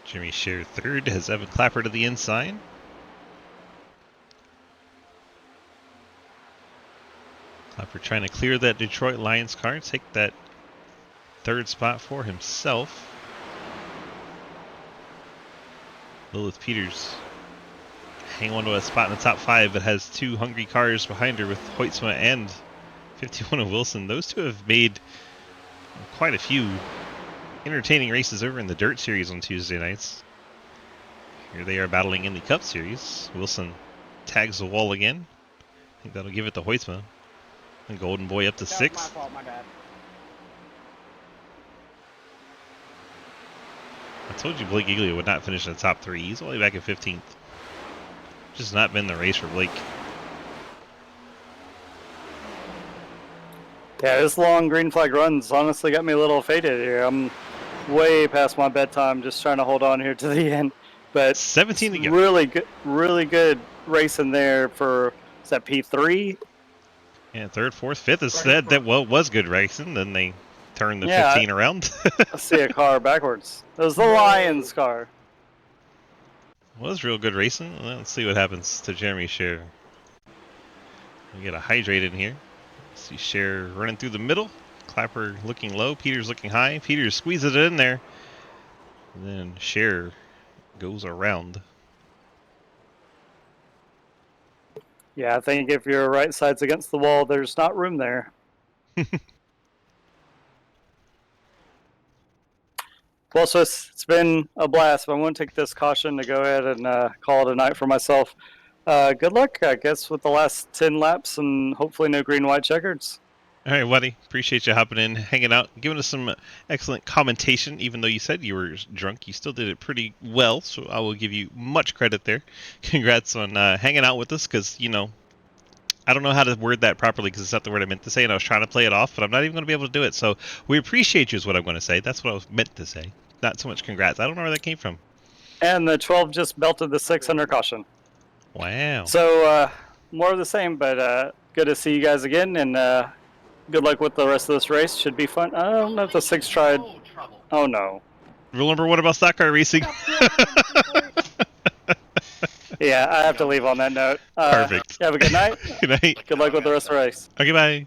Jeremy Scherer 3rd has Evan Clapper to the inside. Clapper trying to clear that Detroit Lions car, take that 3rd spot for himself. Lilith Peters hang on to a spot in the top 5, but has 2 hungry cars behind her with Hoytsma and 51 of Wilson. Those two have made quite a few entertaining races over in the Dirt Series on Tuesday nights. Here they are battling in the Cup Series. Wilson tags the wall again. I think that'll give it to Hoytsma. And Golden Boy up to 6th. That was my fault, my bad. I told you Blake Giglio would not finish in the top 3. He's only back at 15th. Just not been the race for Blake. Yeah, this long green flag runs honestly got me a little faded here. I'm way past my bedtime, just trying to hold on here to the end. But 17 to go. Really good race in there for, is that P3? Yeah, 3rd, 4th, 5th is said that was good racing. Then they turned the 15 around. I see a car backwards. It was the Lions car. Was real good racing. Well, let's see what happens to Jeremy Scherer. We get a hydrate in here. See Scherer running through the middle. Clapper looking low. Peters looking high. Peters squeezes it in there. And then Scherer goes around. Yeah, I think if your right side's against the wall, there's not room there. Well, so it's been a blast, but I'm going to take this caution to go ahead and call it a night for myself. Good luck, I guess, with the last 10 laps and hopefully no green-white checkers. All right, Waddy. Appreciate you hopping in, hanging out, giving us some excellent commentation. Even though you said you were drunk, you still did it pretty well, so I will give you much credit there. Congrats on hanging out with us, because, you know, I don't know how to word that properly because it's not the word I meant to say, and I was trying to play it off, but I'm not even going to be able to do it. So we appreciate you is what I'm going to say. That's what I was meant to say. Not so much congrats. I don't know where that came from. And the 12 just belted the 6 under caution. Wow. So more of the same, but good to see you guys again, and good luck with the rest of this race. Should be fun. I don't know if the 6 tried. Oh, no. Rule number 1 about stock car racing. Yeah, I have to leave on that note. Perfect. Have a good night. Good night. Good luck with the rest of the race. Okay, bye.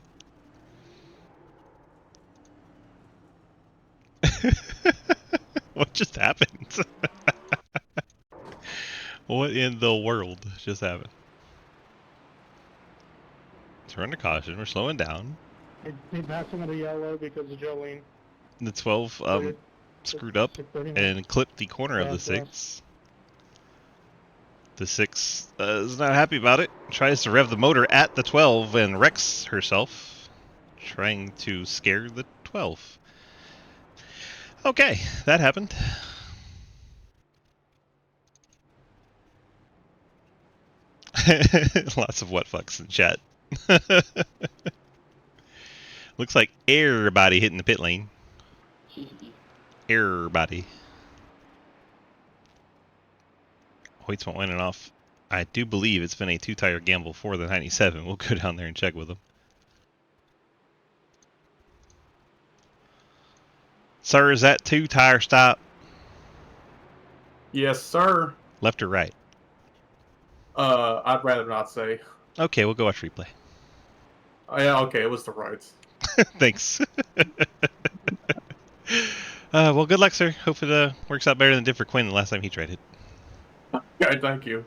What just happened? What in the world just happened? We're under caution. We're slowing down. He passed him at a yellow because of Jolene. The 12 screwed up and clipped the corner of the 6. The 6 is not happy about it. Tries to rev the motor at the 12 and wrecks herself, trying to scare the 12. Okay, that happened. Lots of what fucks in chat. Looks like everybody hitting the pit lane. Everybody. Hoytsma winning off. I do believe it's been a 2-tire gamble for the 97. We'll go down there and check with them. Sir, is that 2-tire stop? Yes, sir. Left or right? I'd rather not say. Okay, we'll go watch replay. Yeah, okay, it was the right. Thanks. Well, good luck, sir. Hope it works out better than it did for Quinn the last time he tried it. Yeah, thank you.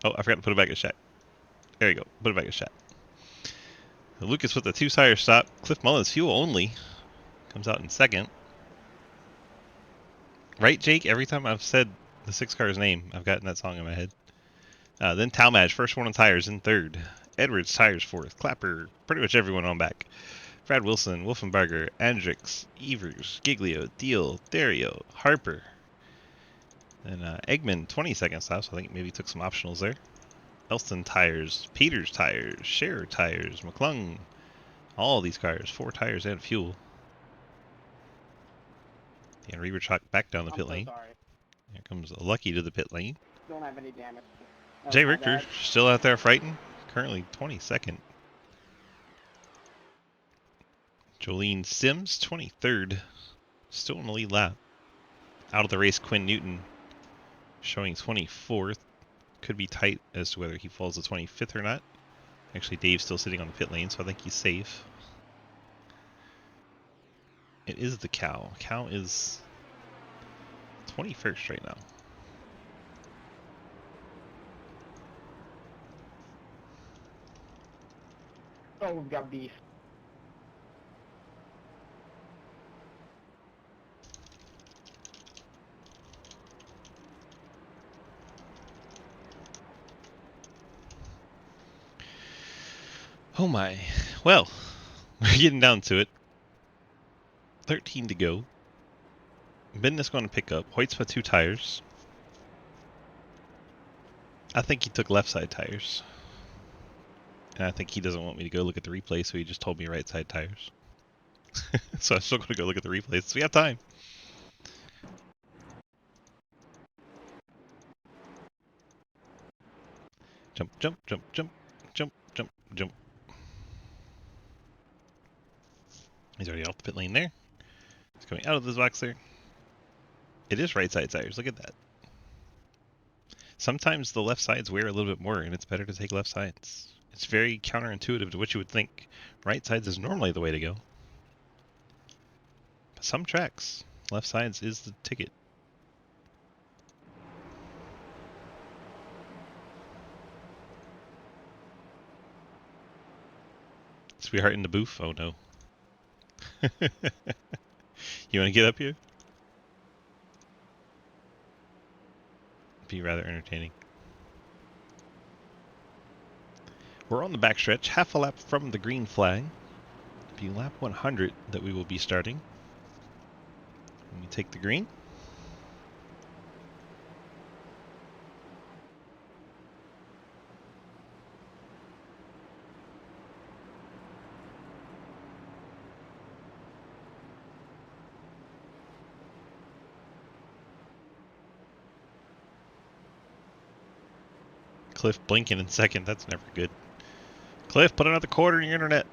Oh, I forgot to put it back in chat. There you go. Put it back a shot. Lucas with the 2-tire stop. Cliff Mullins, fuel only. Comes out in second. Right, Jake? Every time I've said the 6 car's name, I've gotten that song in my head. Then Talmadge, first one on tires in third. Edwards, tires fourth. Clapper, pretty much everyone on back. Brad Wilson, Wolfenbarger, Andrix, Evers, Giglio, Deal, Dario, Harper. And Eggman, 22nd stop, so I think maybe took some optionals there. Elston tires, Peters tires, Scherer tires, McClung. All these cars, 4 tires and fuel. And Reberchuk back down the pit lane. Sorry. Here comes Lucky to the pit lane. Don't have any damage. Jay Richter still out there fighting. Currently 22nd. Jolene Sims, 23rd. Still in the lead lap. Out of the race, Quinn Newton showing 24th. Could be tight as to whether he falls to 25th or not. Actually, Dave's still sitting on the pit lane, so I think he's safe. It is the Cow. Cow is 21st right now. Oh, we've got beef. Oh my. Well, we're getting down to it. 13 to go. Bendis going to pick up. Hoyt's put 2 tires. I think he took left side tires. And I think he doesn't want me to go look at the replay, so he just told me right side tires. So I'm still going to go look at the replays. So we have time. Jump, jump, jump, jump, jump, jump, jump. He's already off the pit lane there. He's coming out of this box there. It is right side tires. Look at that. Sometimes the left sides wear a little bit more, and it's better to take left sides. It's very counterintuitive to what you would think. Right sides is normally the way to go. But some tracks, left sides is the ticket. Sweetheart in the booth? Oh no. You want to get up here? Be rather entertaining. We're on the backstretch, half a lap from the green flag. It'll be lap 100 that we will be starting. When we take the green. Cliff blinking in second, that's never good. Cliff, put another quarter in your internet.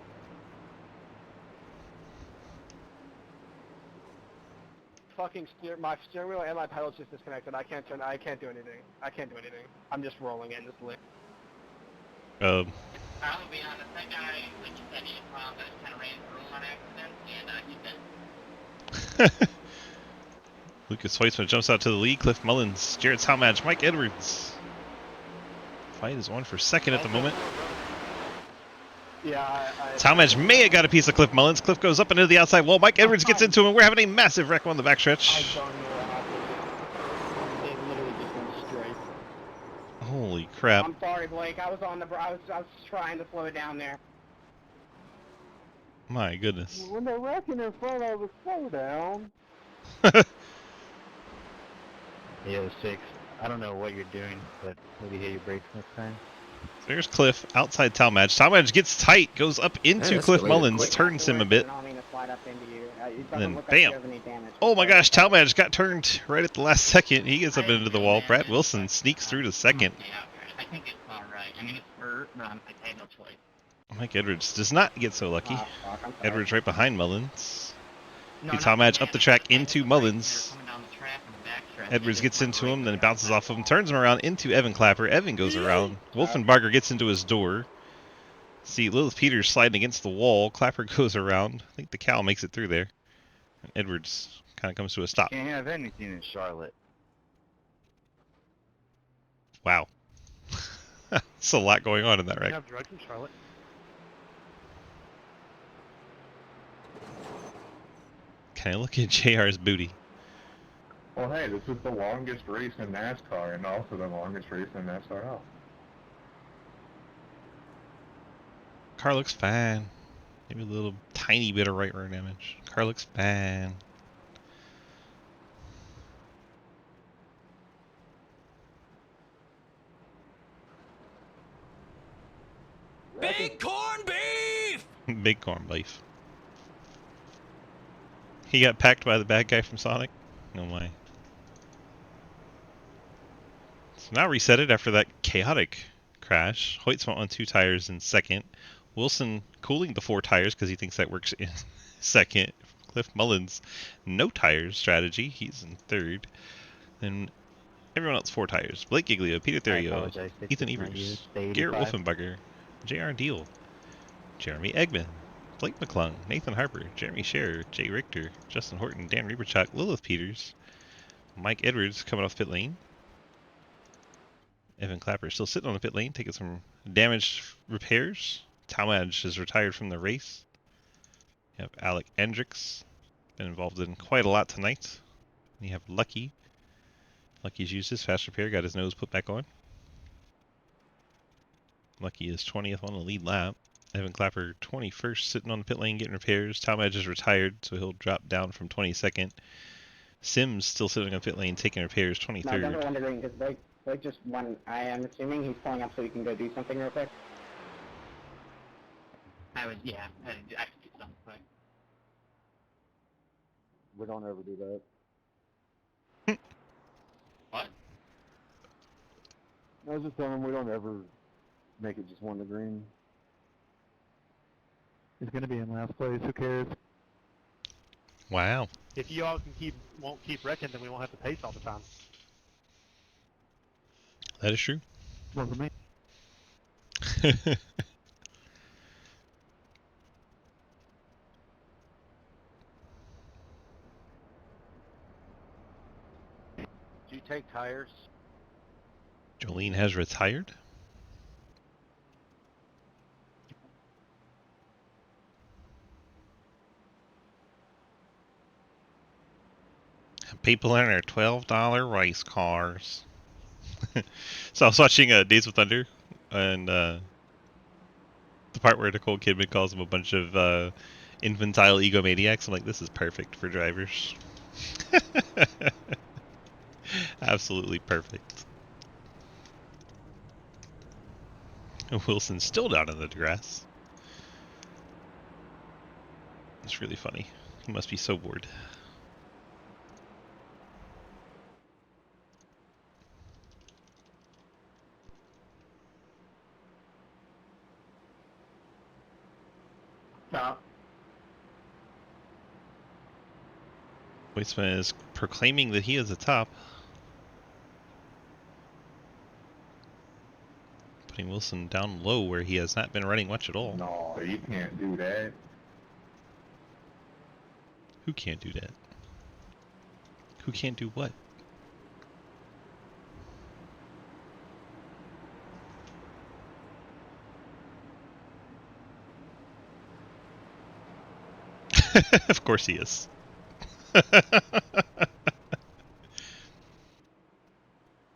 Fucking my steering wheel and my pedals just disconnected. I can't do anything. I can't do anything. I'm just rolling endlessly. I'll be honest, that guy, like you said, he kind of ran through on accident, and he's dead. Lucas Hoytsman jumps out to the lead. Cliff Mullins, Jared Talmadge, Mike Edwards. Fight is on for second at the moment. Yeah, Talmadge may have got a piece of Cliff Mullins. Cliff goes up into the outside wall. Mike Edwards gets into him, and we're having a massive wreck on the backstretch. I don't know what happened. It literally just went straight. Holy crap. I'm sorry, Blake. I was trying to slow it down there. My goodness. When they're wrecking in front of us, slow down. Yeah, 6. I don't know what you're doing, but maybe hit your brakes next time. There's Cliff outside Talmadge. Talmadge gets tight, goes up into Cliff Mullins, turns him a bit. And then bam. Oh my gosh, Talmadge got turned right at the last second. He gets up into the wall. Brad Wilson sneaks through to second. Yeah, I think it's alright. I mean, it's hurt, but I had no choice. Mike Edwards does not get so lucky. Edwards right behind Mullins. Talmadge up the track into Mullins. Edwards gets into him, then bounces off of him, turns him around into Evan Clapper. Evan goes around. Wolfenbarger gets into his door. See Lilith Peters sliding against the wall. Clapper goes around. I think the Cow makes it through there. And Edwards kind of comes to a stop. Can't have anything in Charlotte. Wow. It's a lot going on in that You wreck. have drugs in Charlotte. Can I look at JR's booty? Well, hey, this is the longest race in NASCAR and also the longest race in SRL. Car looks fine. Maybe a little tiny bit of right rear damage. Car looks fine. Big corn beef! Big corn beef. He got packed by the bad guy from Sonic? No way. So now reset it after that chaotic crash. Hoyt's went on 2 tires in second. Wilson cooling the 4 tires because he thinks that works in second. Cliff Mullins, no tires strategy. He's in third. Then everyone else 4 tires. Blake Giglio, Peter Therio, Ethan Evers, Garrett Wolfenbugger, J.R. Deal, Jeremy Eggman, Blake McClung, Nathan Harper, Jeremy Scherer, Jay Richter, Justin Horton, Dan Rieberchuk, Lilith Peters, Mike Edwards coming off pit lane. Evan Clapper still sitting on the pit lane, taking some damage repairs. Talmadge is retired from the race. You have Alec Hendricks, been involved in quite a lot tonight. And you have Lucky. Lucky's used his fast repair, got his nose put back on. Lucky is 20th on the lead lap. Evan Clapper 21st, sitting on the pit lane getting repairs. Talmadge is retired, so he'll drop down from 22nd. Sims still sitting on pit lane taking repairs, 23rd. No, definitely wondering because Blake just won. I am assuming he's pulling up so he can go do something real quick. I could do something quick. We don't ever do that. What? I was just telling him we don't ever make it just 1 to green. He's gonna be in last place. Who cares? Wow. If you all won't keep wrecking, then we won't have to pace all the time. That is true. Well, for me. Did you take tires? Jolene has retired. People in their $12 race cars. So I was watching Days of Thunder, and the part where Nicole Kidman calls them a bunch of infantile egomaniacs. I'm like, this is perfect for drivers. Absolutely perfect. Wilson's still down in the grass. It's really funny. He must be so bored. Stop. Weissman is proclaiming that he is the top. Putting Wilson down low where he has not been running much at all. No, you can't do that. Who can't do that? Who can't do what? Of course he is.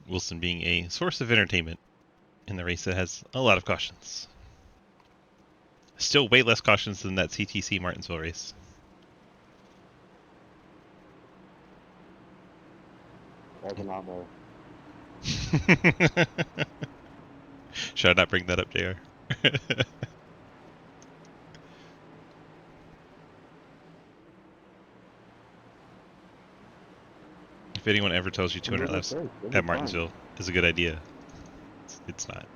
Wilson being a source of entertainment in the race that has a lot of cautions. Still way less cautions than that CTC Martinsville race. That's a lot more. Should I not bring that up, JR? If anyone ever tells you 200 laps at Martinsville is a good idea, it's not.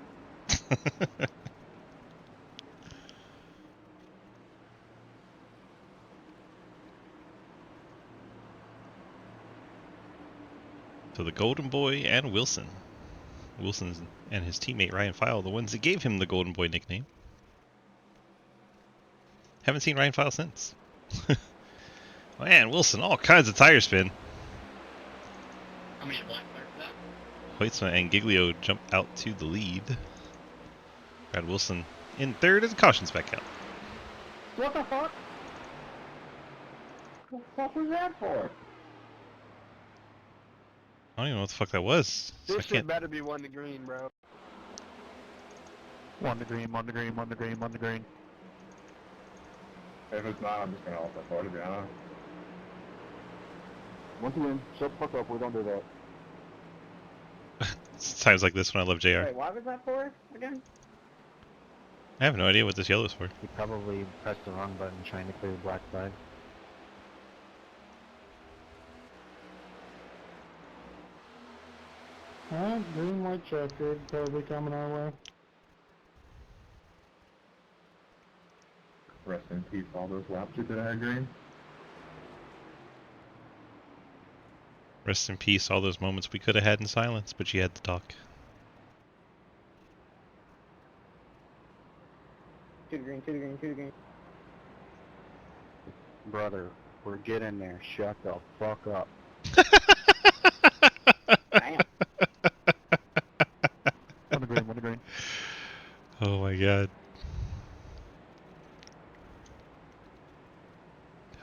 So the Golden Boy and Wilson. Wilson and his teammate Ryan File, the ones that gave him the Golden Boy nickname. Haven't seen Ryan File since. Man, Wilson, all kinds of tire spin. How many black cars is that? Hoytsma and Giglio jump out to the lead. Brad Wilson in third as cautions back out. What the fuck? What the fuck was that for? I don't even know what the fuck that was. So I This shit can't. better be 1 to green, bro. 1 to green, 1 to green, 1 to green, 1 to green. If it's not, I'm just gonna alt F4 to be honest. Once again, shut the fuck up, we don't do that. It's times like this when I love JR. Wait, why was that for, again? I have no idea what this yellow is for. You probably pressed the wrong button trying to clear the black flag. Alright, green, white checkered, probably coming our way. Rest in peace, all those laps you could have had green. Rest in peace, all those moments we could have had in silence, but you had to talk. 2 to green, 2 to green, 2 to green. Brother, we're getting there. Shut the fuck up. Damn. 1 to green, 1 to green. Oh my god.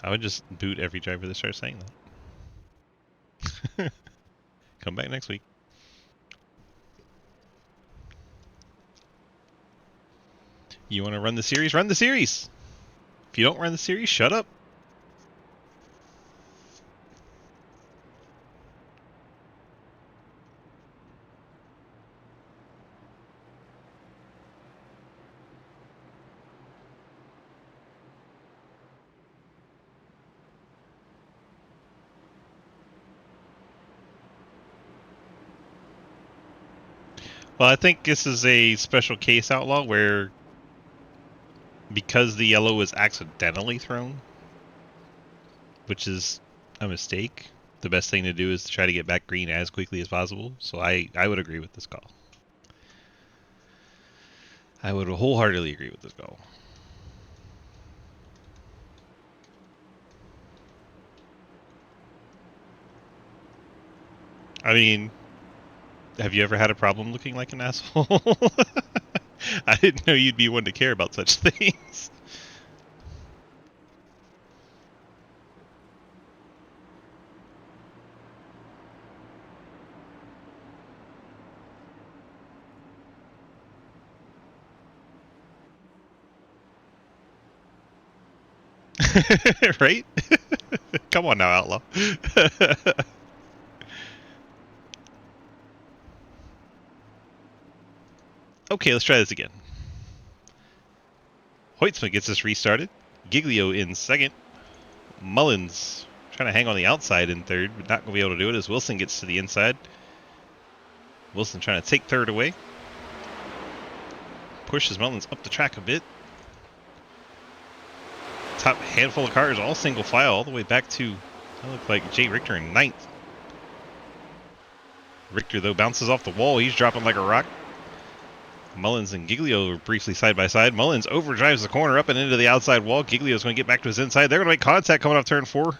I would just boot every driver that starts saying that. Come back next week. You want to run the series? Run the series! If you don't run the series, shut up. Well, I think this is a special case, Outlaw, where because the yellow was accidentally thrown, which is a mistake, the best thing to do is to try to get back green as quickly as possible. So I would agree with this call. I would wholeheartedly agree with this call. I mean, have you ever had a problem looking like an asshole? I didn't know you'd be one to care about such things. Right? Come on now, Outlaw. Okay, let's try this again. Hoytsma gets us restarted. Giglio in second. Mullins trying to hang on the outside in third, but not going to be able to do it as Wilson gets to the inside. Wilson trying to take third away. Pushes Mullins up the track a bit. Top handful of cars, all single file, all the way back to, that looked like Jay Richter in ninth. Richter, though, bounces off the wall. He's dropping like a rock. Mullins and Giglio are briefly side by side. Mullins overdrives the corner up and into the outside wall. Giglio's going to get back to his inside. They're going to make contact coming off turn 4.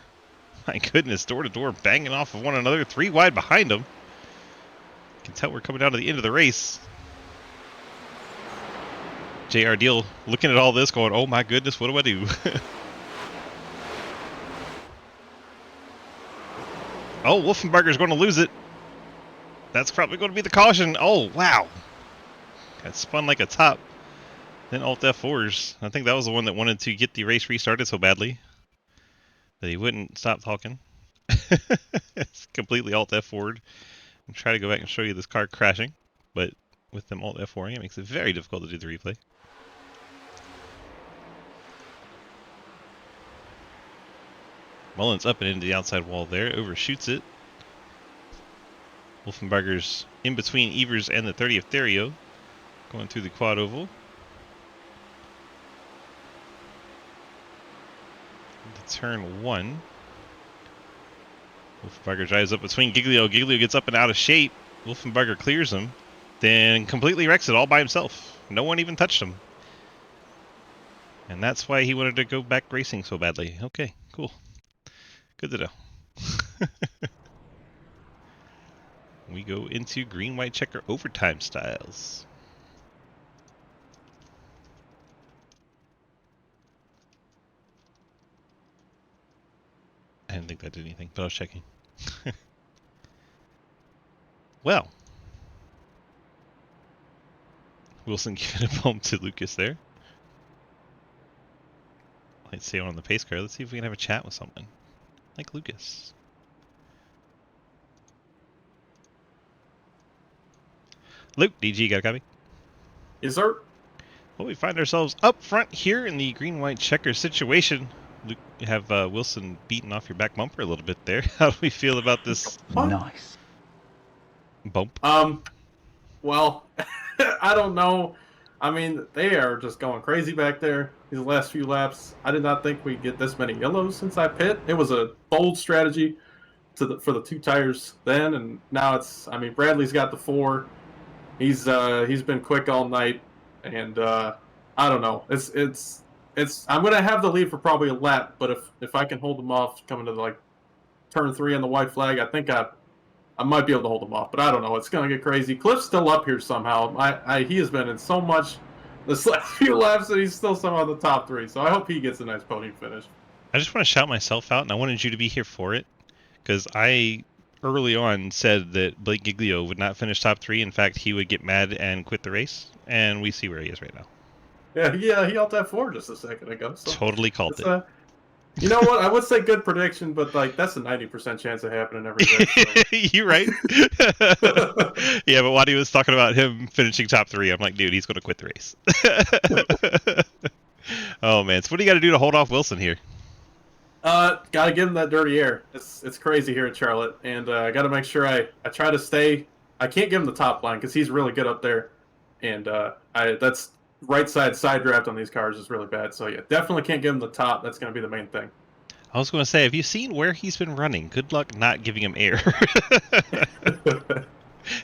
My goodness, door to door, banging off of one another. 3 wide behind them. You can tell we're coming down to the end of the race. JR Deal looking at all this going, oh my goodness, what do I do? Oh, Wolfenbarger's going to lose it. That's probably going to be the caution. Oh, wow. Got spun like a top. Then Alt F4s. I think that was the one that wanted to get the race restarted so badly that he wouldn't stop talking. It's completely Alt F4'd. I'm trying to go back and show you this car crashing, but with them Alt F4ing, it makes it very difficult to do the replay. Mullins up and into the outside wall there, overshoots it. Wolfenbarger's in between Evers and the 30th Therio, going through the quad oval. Into turn 1. Wolfenbarger drives up between Giglio. Giglio gets up and out of shape. Wolfenbarger clears him, then completely wrecks it all by himself. No one even touched him. And that's why he wanted to go back racing so badly. Okay, cool. Good to know. We go into green-white checker overtime styles. that did anything, but I was checking. Well, Wilson giving a bump to Lucas there. Let's see on the pace car. Let's see if we can have a chat with someone like Lucas. Luke, DG, got a copy? Yes, sir. Well, we find ourselves up front here in the green-white checker situation. Luke, you have Wilson beating off your back bumper a little bit there. How do we feel about this? Nice. Bump? Well, I don't know. I mean, they are just going crazy back there these last few laps. I did not think we'd get this many yellows since I pit. It was a bold strategy for the 2 tires then, and now it's. I mean, Bradley's got the 4. He's been quick all night, and I don't know. It's. I'm gonna have the lead for probably a lap, but if I can hold them off coming to like turn 3 on the white flag, I think I might be able to hold him off, but I don't know. It's going to get crazy. Cliff's still up here somehow. He has been in so much this last few laps that he's still somehow in the top 3, so I hope he gets a nice podium finish. I just want to shout myself out, and I wanted you to be here for it, because I early on said that Blake Giglio would not finish top 3. In fact, he would get mad and quit the race, and we see where he is right now. Yeah, he out that 4 just a second ago. So totally called it. You know what? I would say good prediction, but like that's a 90% chance of happening every day. So. You right? Yeah, but Waddy was talking about him finishing top 3. I'm like, dude, he's going to quit the race. Oh man, so what do you got to do to hold off Wilson here? Got to give him that dirty air. It's crazy here in Charlotte, and I got to make sure I try to stay. I can't give him the top line because he's really good up there, and that's. Right side draft on these cars is really bad, so yeah, definitely can't give him the top. That's going to be the main thing. I was going to say, have you seen where he's been running? Good luck not giving him air.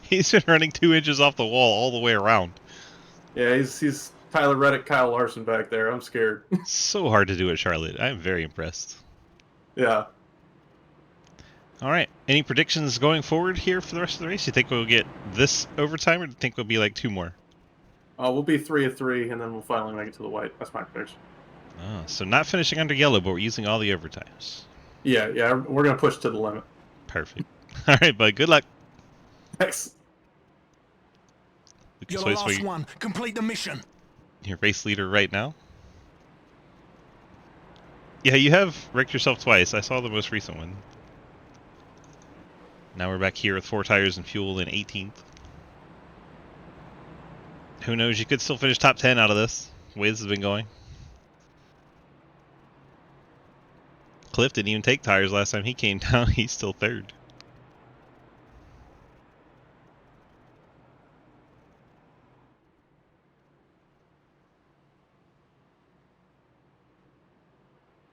He's been running 2 inches off the wall all the way around. Yeah, he's Tyler Reddick, Kyle Larson back there. I'm scared. So hard to do at Charlotte. I'm very impressed. Yeah. All right. Any predictions going forward here for the rest of the race? You think we'll get this overtime, or do you think we'll be like 2 more? We'll be 3 of 3, and then we'll finally make it to the white. That's my prediction. Oh, so not finishing under yellow, but we're using all the overtimes. Yeah, we're going to push to the limit. Perfect. All right, bud. Good luck. Thanks. You're the last one. Complete the mission. Your race leader right now? Yeah, you have wrecked yourself twice. I saw the most recent one. Now we're back here with 4 tires and fuel in 18th. Who knows? You could still finish top 10 out of this. The way this has been going. Cliff didn't even take tires last time he came down. He's still 3rd.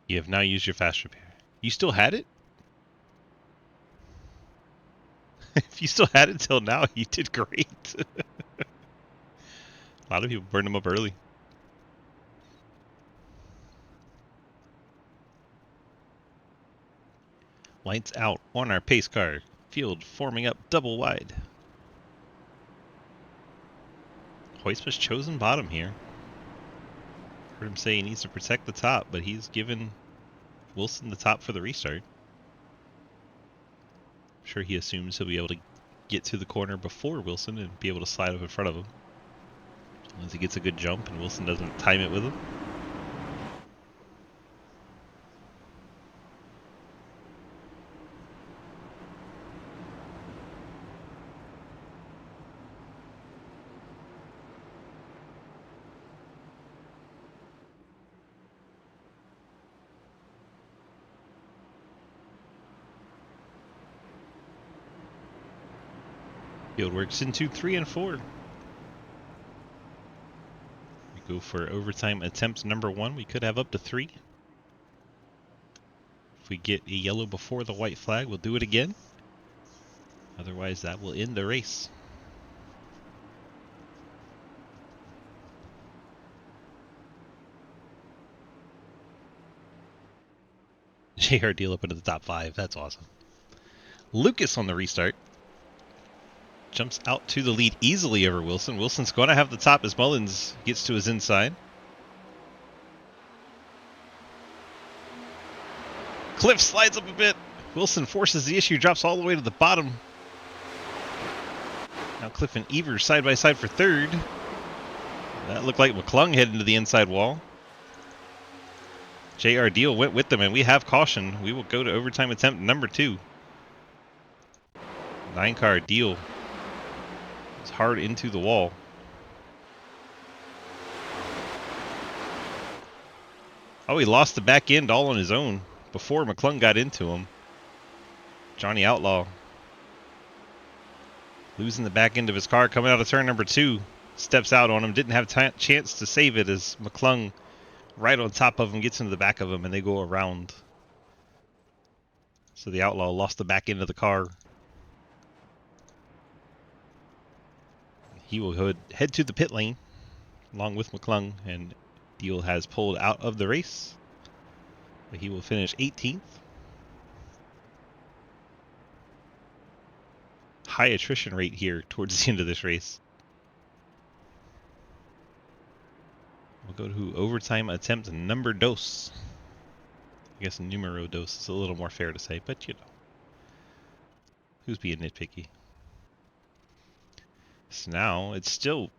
You have now used your fast repair. You still had it? If you still had it till now, you did great. A lot of people burned them up early. Lights out on our pace car. Field forming up double wide. Hoist was chosen bottom here. Heard him say he needs to protect the top, but he's given Wilson the top for the restart. I'm sure he assumes he'll be able to get to the corner before Wilson and be able to slide up in front of him. Once he gets a good jump and Wilson doesn't time it with him. Field works into 3 and 4. We go for overtime attempt number 1. We could have up to 3. If we get a yellow before the white flag, we'll do it again. Otherwise, that will end the race. JR deal up into the top 5. That's awesome. Lucas on the restart. Jumps out to the lead easily over Wilson. Wilson's going to have the top as Mullins gets to his inside. Cliff slides up a bit. Wilson forces the issue, drops all the way to the bottom. Now Cliff and Evers side by side for third. That looked like McClung heading to the inside wall. J.R. Deal went with them, and we have caution. We will go to overtime attempt number 2. 9-car Deal is hard into the wall. Oh, he lost the back end all on his own before McClung got into him. Johnny Outlaw losing the back end of his car coming out of turn number 2. Steps out on him. Didn't have chance to save it as McClung right on top of him gets into the back of him and they go around. So the Outlaw lost the back end of the car. He will head to the pit lane along with McClung, and Deal has pulled out of the race. But he will finish 18th. High attrition rate here towards the end of this race. We'll go to overtime attempt number dos. I guess numero dos is a little more fair to say, but you know. Who's being nitpicky? So now it's still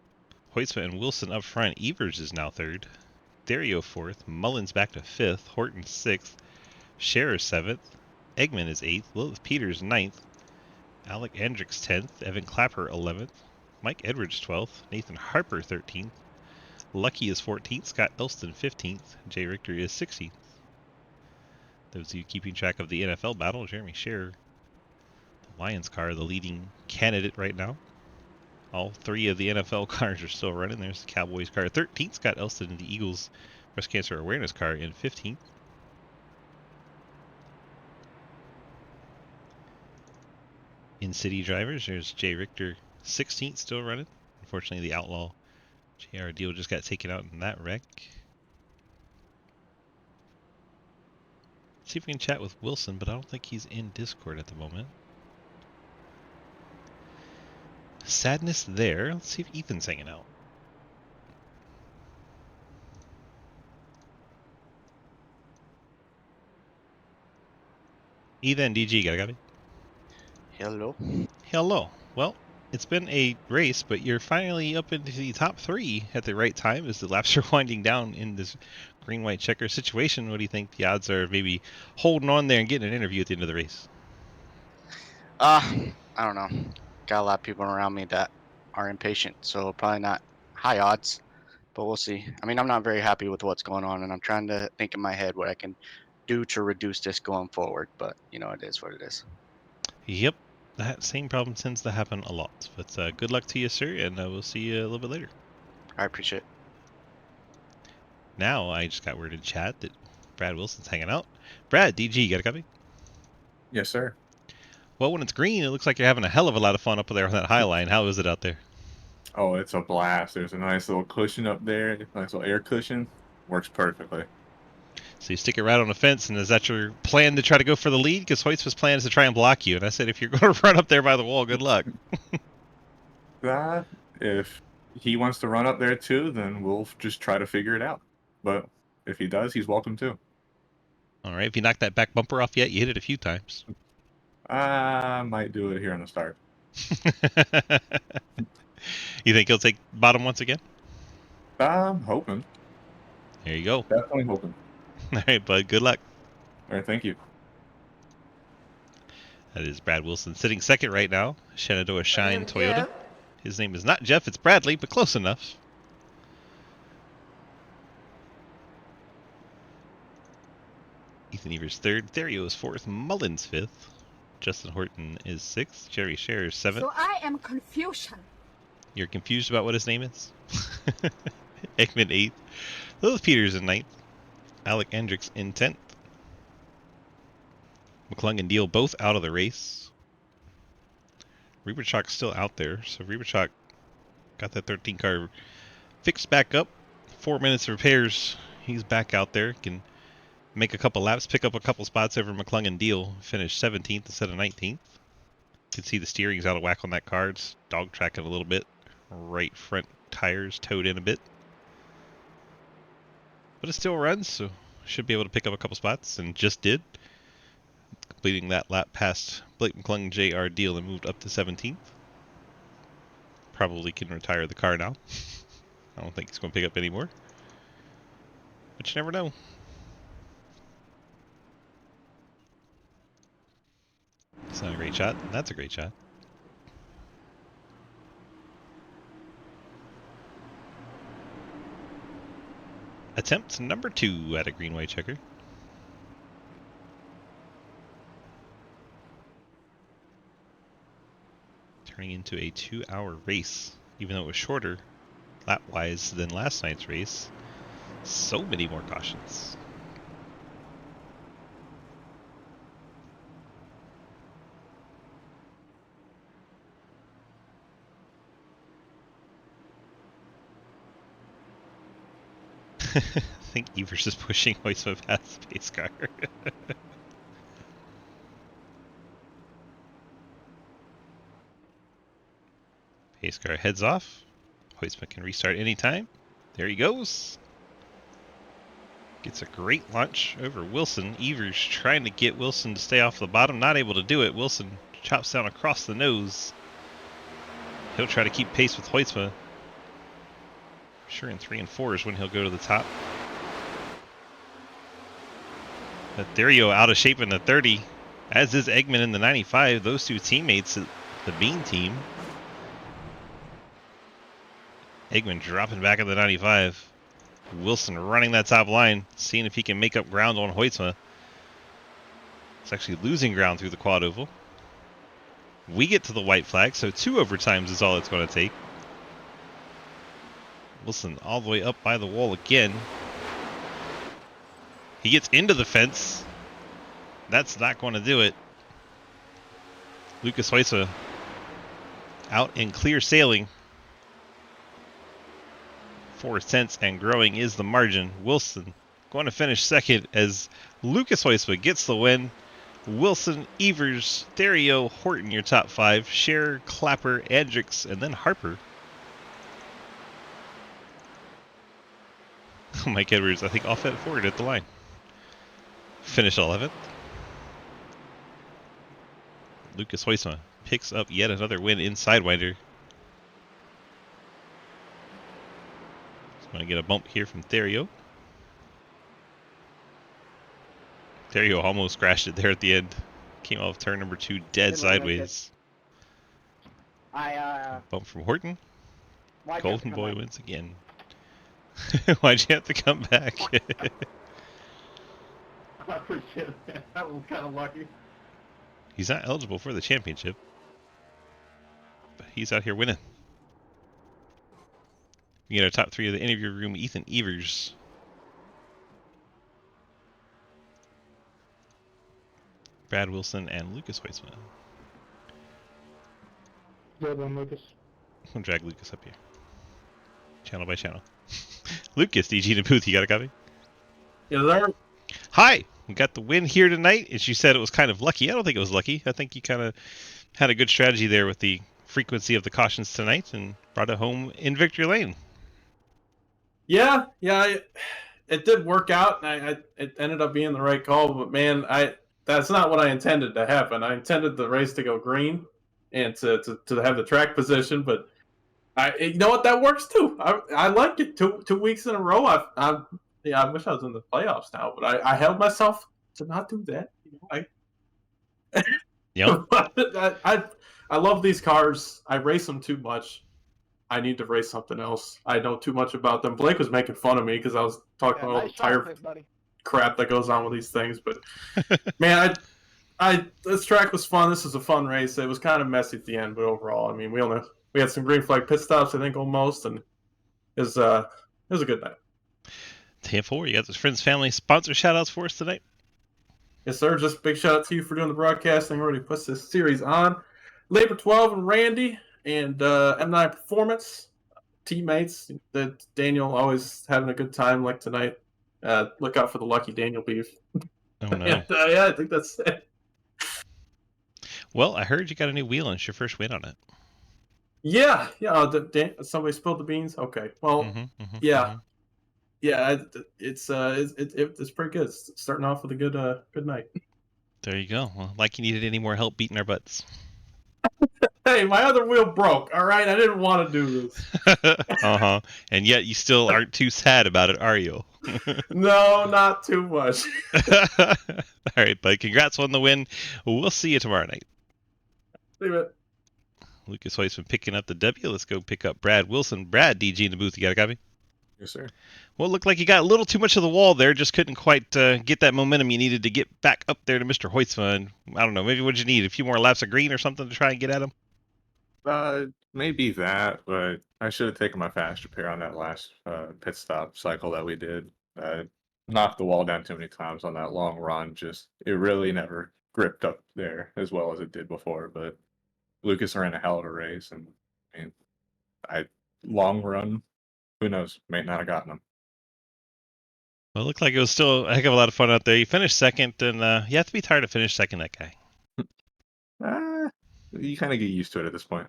Hoytsma and Wilson up front. Evers is now third. Dario 4th. Mullins back to 5th. Horton 6th. Scherer 7th. Eggman is 8th. Lilith Peters 9th. Alec Hendricks 10th. Evan Clapper 11th. Mike Edwards 12th. Nathan Harper 13th. Lucky is 14th. Scott Elston 15th. Jay Richter is 16th. Those of you keeping track of the NFL battle, Jeremy Scherer, the Lions car, the leading candidate right now. All 3 of the NFL cars are still running. There's the Cowboys car 13th. Scott Elston and the Eagles breast cancer awareness car in 15th. In city drivers, there's Jay Richter 16th still running. Unfortunately, the Outlaw JR Deal just got taken out in that wreck. See if we can chat with Wilson, but I don't think he's in Discord at the moment. Sadness there. Let's see if Ethan's hanging out. Ethan, DG, got a copy? Hello. Hello. Well, it's been a race, but you're finally up into the top 3 at the right time as the laps are winding down in this green-white checker situation. What do you think the odds are of maybe holding on there and getting an interview at the end of the race? I don't know. Got a lot of people around me that are impatient, so probably not high odds, but we'll see. I mean, I'm not very happy with what's going on, and I'm trying to think in my head what I can do to reduce this going forward, but, you know, it is what it is. Yep. That same problem tends to happen a lot. But good luck to you, sir, and we'll see you a little bit later. I appreciate it. Now, I just got word in chat that Brad Wilson's hanging out. Brad, DG, got a copy? Yes, sir. Well, when it's green, it looks like you're having a hell of a lot of fun up there on that high line. How is it out there? Oh, it's a blast. There's a nice little cushion up there, nice little air cushion. Works perfectly. So you stick it right on the fence, and is that your plan to try to go for the lead? Because Hoyt's plan is to try and block you. And I said, if you're going to run up there by the wall, good luck. If he wants to run up there too, then we'll just try to figure it out. But if he does, he's welcome too. All right. If you knocked that back bumper off yet, you hit it a few times. I might do it here on the start. You think he'll take bottom once again? I'm hoping. There you go. Definitely hoping. All right, bud. Good luck. All right, thank you. That is Brad Wilson sitting second right now. Shenandoah Shine Toyota. His name is not Jeff, it's Bradley, but close enough. Ethan Evers third. Dario is 4th. Mullins 5th. Justin Horton is 6th. Jerry Scherer is 7th. So I am confusion. You're confused about what his name is? Eggman 8th. Lilith Peters in 9th. Alec Hendricks in 10th. McClung and Deal both out of the race. Reberchuk's still out there, so Reberchuk got that 13 car fixed back up. 4 minutes of repairs. He's back out there. Can make a couple laps, pick up a couple spots over McClung and Deal. Finish 17th instead of 19th. You can see the steering's out of whack on that car. It's dog tracking a little bit. Right front tires towed in a bit. But it still runs, so should be able to pick up a couple spots, and just did. completing that lap past Blake McClung, J.R. Deal, and moved up to 17th. Probably can retire the car now. I don't think he's going to pick up any more. But you never know. It's not a great shot. That's a great shot. Attempt number 2 at a green-white checker. Turning into a 2-hour race, even though it was shorter lap-wise than last night's race. So many more cautions. I think Evers is pushing Hoysma past the pace car. Pace car heads off. Hoysma can restart anytime. There he goes. Gets a great launch over Wilson. Evers trying to get Wilson to stay off the bottom. Not able to do it. Wilson chops down across the nose. He'll try to keep pace with Hoysma. Sure, in 3 and 4 is when he'll go to the top. But Dario out of shape in the 30, as is Eggman in the 95. Those two teammates, the Bean team. Eggman dropping back in the 95. Wilson running that top line, seeing if he can make up ground on Hoysma. It's actually losing ground through the quad oval. We get to the white flag, so 2 overtimes is all it's going to take. Wilson all the way up by the wall again. He gets into the fence. That's not going to do it. Lucas Hoysma out in clear sailing. 4 tenths and growing is the margin. Wilson going to finish second as Lucas Hoysma gets the win. Wilson, Evers, Dario, Horton, your top 5. Scherer, Clapper, Andrix, and then Harper. Mike Edwards, I think, off at forward at the line. Finished 11th. Lucas Hoysma picks up yet another win in Sidewinder. He's going to get a bump here from Dario. Dario almost crashed it there at the end. Came off turn number 2 dead sideways. Bump from Horton. Golden Boy wins again. Why'd you have to come back? I appreciate it. That was kind of lucky. He's not eligible for the championship, but he's out here winning. We get our top 3 of the interview room. Ethan Evers, Brad Wilson, and Lucas Hoysma. Good one, Lucas. We'll drag Lucas up here. Channel by channel. Lucas, DG in the booth, you got a copy? Yeah, there. Hi! We got the win here tonight, and she said it was kind of lucky. I don't think it was lucky. I think you kind of had a good strategy there with the frequency of the cautions tonight and brought it home in victory lane. Yeah, it did work out. It ended up being the right call, but man, that's not what I intended to happen. I intended the race to go green and to have the track position, but you know what, that works too. I like it. Two weeks in a row. I wish I was in the playoffs now, but I held myself to not do that. I love these cars. I race them too much. I need to race something else. I know too much about them. Blake was making fun of me because I was talking about all the tire crap that goes on with these things. But man, this track was fun. This is a fun race. It was kind of messy at the end, but overall, I mean, we had some green flag pit stops, I think, almost, and it was a good night. 10-4, you got those friends, family sponsor shout outs for us tonight? Yes, sir. Just big shout out to you for doing the broadcasting. Already puts this series on. Labor 12 and Randy and M9 Performance teammates. Daniel always having a good time like tonight. Look out for the Lucky Daniel beef. Oh no. And, yeah, I think that's it. Well, I heard you got a new wheel and it's your first win on it. Yeah. Somebody spilled the beans. Okay. Well, yeah, it's pretty good. It's starting off with a good night. There you go. Well, like you needed any more help beating our butts. Hey, my other wheel broke. All right, I didn't want to do this. And yet you still aren't too sad about it, are you? No, not too much. All right, bud. Congrats on the win. We'll see you tomorrow night. Leave it. Lucas Hoyt's picking up the W. Let's go pick up Brad Wilson. Brad, DG in the booth. You got a copy? Yes, sir. Well, it looked like you got a little too much of the wall there. Just couldn't quite get that momentum you needed to get back up there to Mr. Hoytsma. I don't know. Maybe what did you need? A few more laps of green or something to try and get at him? Maybe that, but I should have taken my fast repair on that last pit stop cycle that we did. Knocked the wall down too many times on that long run. Just it really never gripped up there as well as it did before. But Lucas ran a hell of a race, and I mean, long run, who knows? May not have gotten him. Well, it looked like it was still a heck of a lot of fun out there. You finished second, and you have to be tired to finish second, that guy. You kind of get used to it at this point.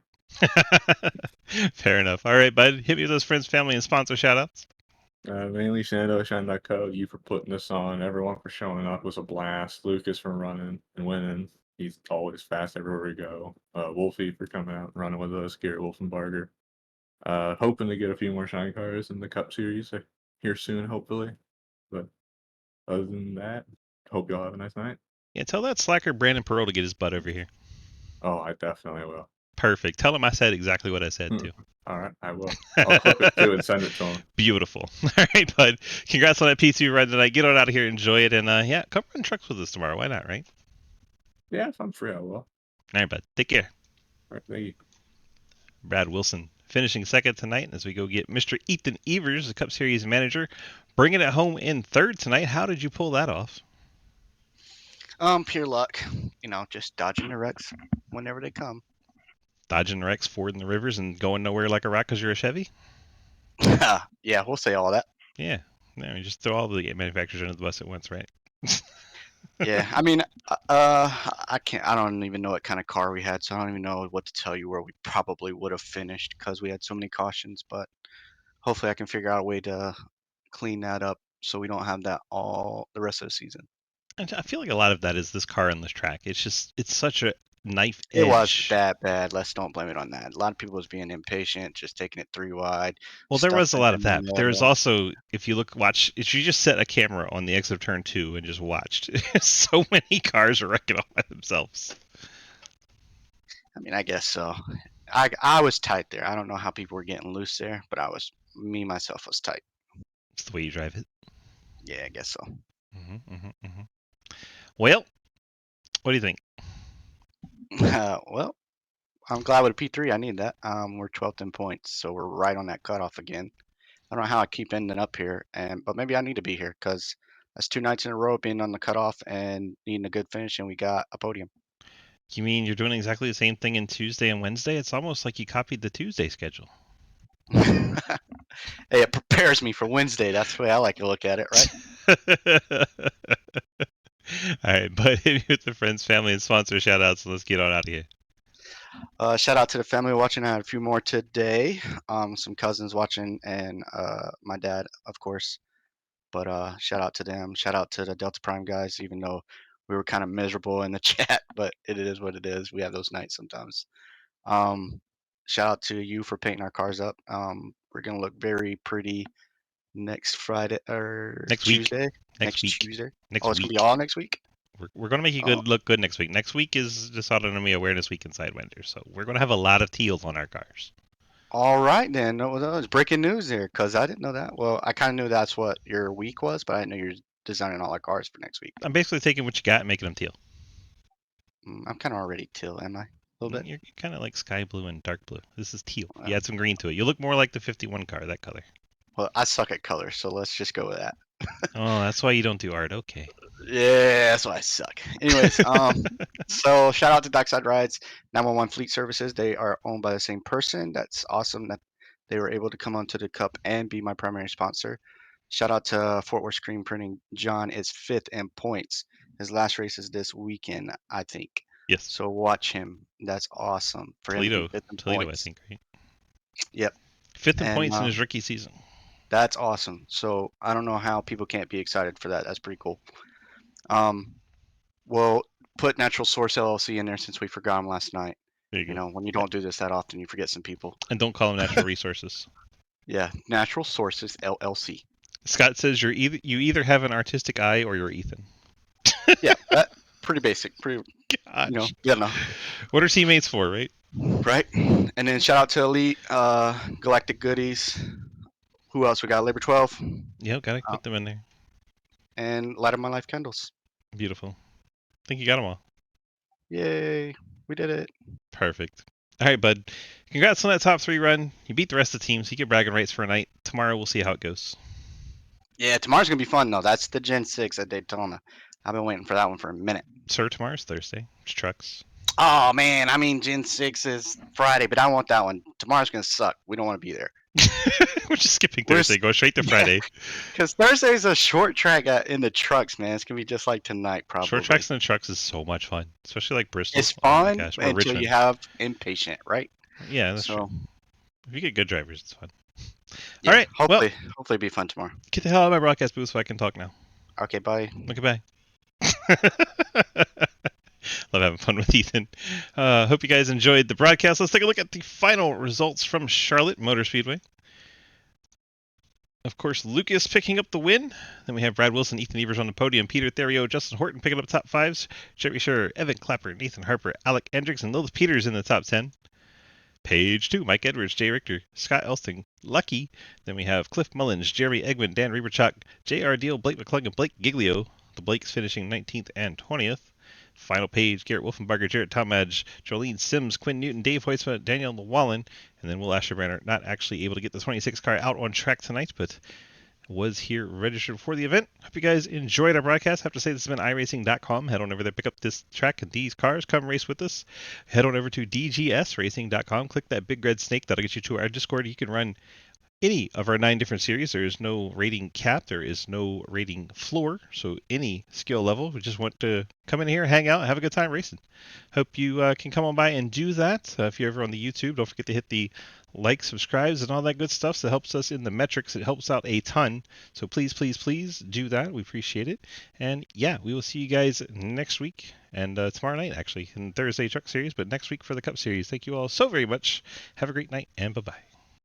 Fair enough. All right, bud. Hit me with those friends, family, and sponsor shout-outs. Mainly Shando, Shine.co, you for putting this on, everyone for showing up. It was a blast. Lucas for running and winning. He's always fast everywhere we go. Wolfie for coming out and running with us, Garrett Wolfenbarger. Hoping to get a few more shine cars in the Cup Series here soon, hopefully. But other than that, hope y'all have a nice night. Yeah, tell that slacker Brandon Pearl to get his butt over here. Oh, I definitely will. Perfect. Tell him I said exactly what I said, too. All right, I will. I'll clip it, too, and send it to him. Beautiful. All right, bud. Congrats on that P2 run tonight. Get on out of here, enjoy it, and yeah, come run trucks with us tomorrow. Why not, right? Yeah, if I'm free, I will. All right, bud. Take care. All right, thank you. Brad Wilson finishing second tonight as we go get Mr. Ethan Evers, the Cup Series manager, bringing it home in third tonight. How did you pull that off? Pure luck. Just dodging the wrecks whenever they come. Dodging the wrecks, fording the rivers, and going nowhere like a rock because you're a Chevy? Yeah, we'll say all that. Yeah. No, you just throw all the manufacturers under the bus at once, right? Yeah, I mean, I don't even know what kind of car we had, so I don't even know what to tell you where we probably would have finished because we had so many cautions, but hopefully I can figure out a way to clean that up so we don't have that all the rest of the season. And I feel like a lot of that is this car on this track. It's such a knife edge. It was that bad. Let's don't blame it on that. A lot of people was being impatient, just taking it 3 wide. Well, there was a lot of that. But there was also, if you if you just set a camera on the exit of turn 2 and just watched, so many cars are wrecking all by themselves. I mean, I guess so. I was tight there. I don't know how people were getting loose there, but myself was tight. It's the way you drive it. Yeah, I guess so. Well, what do you think? Well, I'm glad with a P3. I need that. We're 12th in points, so we're right on that cutoff again. I don't know how I keep ending up here, but maybe I need to be here because that's 2 nights in a row being on the cutoff and needing a good finish, and we got a podium. You mean you're doing exactly the same thing in Tuesday and Wednesday? It's almost like you copied the Tuesday schedule. Hey, it prepares me for Wednesday. That's the way I like to look at it, right? All right, but hit me with the friends, family, and sponsor shout-outs, and let's get on out of here. Shout out to the family watching. I had a few more today. Some cousins watching, and my dad, of course. But shout out to them. Shout out to the Delta Prime guys, even though we were kind of miserable in the chat, but it is what it is. We have those nights sometimes. Shout out to you for painting our cars up. We're gonna look very pretty next Friday or next Tuesday. Week. Next week. Tuesday. Next it's week. gonna be all next week. We're gonna make you look good next week. Next week is Dysautonomy Awareness Week in Sidewinder, so we're gonna have a lot of teals on our cars. All right then. No, it's breaking news there because I didn't know that. Well, I kind of knew that's what your week was, but I didn't know you're designing all our cars for next week. I'm basically taking what you got and making them teal. I'm kind of already teal, am I? A little bit. You're kind of like sky blue and dark blue. This is teal. You add some green to it. You look more like the 51 car, that color. Well, I suck at colors, so let's just go with that. Oh, that's why you don't do art. Okay. Yeah, that's why I suck. Anyways, so shout out to Dockside Rides, 911 Fleet Services. They are owned by the same person. That's awesome that they were able to come onto the Cup and be my primary sponsor. Shout out to Fort Worth Screen Printing. John is 5th in points. His last race is this weekend, I think. Yes. So watch him. That's awesome for Toledo, him. Toledo, I think, right? Yep. 5th in points in his rookie season. That's awesome. So I don't know how people can't be excited for that. That's pretty cool. Well, put Natural Source LLC in there since we forgot them last night. There you go. You know, when you don't do this that often, you forget some people. And don't call them natural resources. Yeah, Natural Sources LLC. Scott says you either have an artistic eye or you're Ethan. Yeah, that pretty basic. Pretty, Gosh. you know, yeah, no. What are teammates for, right? Right. And then shout out to Elite, Galactic Goodies. Who else we got? Labor 12. Yeah, gotta put them in there. And Light of My Life Candles. Beautiful. I think you got them all. Yay, we did it. Perfect. All right, bud. Congrats on that top 3 run. You beat the rest of the team, so you get bragging rights for a night. Tomorrow we'll see how it goes. Yeah, tomorrow's going to be fun, though. That's the Gen 6 at Daytona. I've been waiting for that one for a minute. Sir, tomorrow's Thursday. It's trucks. Oh, man. I mean, Gen 6 is Friday, but I want that one. Tomorrow's going to suck. We don't want to be there. We're just skipping Thursday. Go straight to Friday. Because Thursday's a short track in the trucks, man. It's going to be just like tonight, probably. Short tracks in the trucks is so much fun, especially like Bristol. It's fun Or until Richmond. you have Impatient, right? Yeah, that's So- true. If you get good drivers, it's fun. Yeah, All right. Hopefully, Well, hopefully it'll be fun tomorrow. get the hell out of my broadcast booth so I can talk now. Okay, bye. Okay, bye. Love having fun with Ethan. Hope you guys enjoyed the broadcast. Let's take a look at the final results from Charlotte Motor Speedway. Of course, Lucas picking up the win. Then we have Brad Wilson, Ethan Evers on the podium, Peter Therio, Justin Horton picking up top 5s, Jerry Scherer, Evan Clapper, Nathan Harper, Alec Hendricks, and Lilith Peters in the top 10. Page 2, Mike Edwards, Jay Richter, Scott Elston, Lucky. Then we have Cliff Mullins, Jeremy Eggman, Dan Reberchuk, J.R. Deal, Blake McClung, and Blake Giglio. The Blakes finishing 19th and 20th. Final page, Garrett Wolfenbarger, Jarrett Talmadge, Jolene Sims, Quinn Newton, Dave Hoisma, Daniel Llewellyn, and then Will Asherbranner, not actually able to get the 26 car out on track tonight, but was here registered for the event. Hope you guys enjoyed our broadcast. I have to say this has been iRacing.com. Head on over there, pick up this track and these cars. Come race with us. Head on over to DGSRacing.com. Click that big red snake. That'll get you to our Discord. You can run any of our 9 different series. There is no rating cap. There is no rating floor. So any skill level. We just want to come in here, hang out, have a good time racing. Hope you can come on by and do that. If you're ever on the YouTube, don't forget to hit the like, subscribes, and all that good stuff. So it helps us in the metrics. It helps out a ton. So please, please, please do that. We appreciate it. And yeah, we will see you guys next week and tomorrow night, actually, in Thursday Truck Series, but next week for the Cup Series. Thank you all so very much. Have a great night, and bye-bye.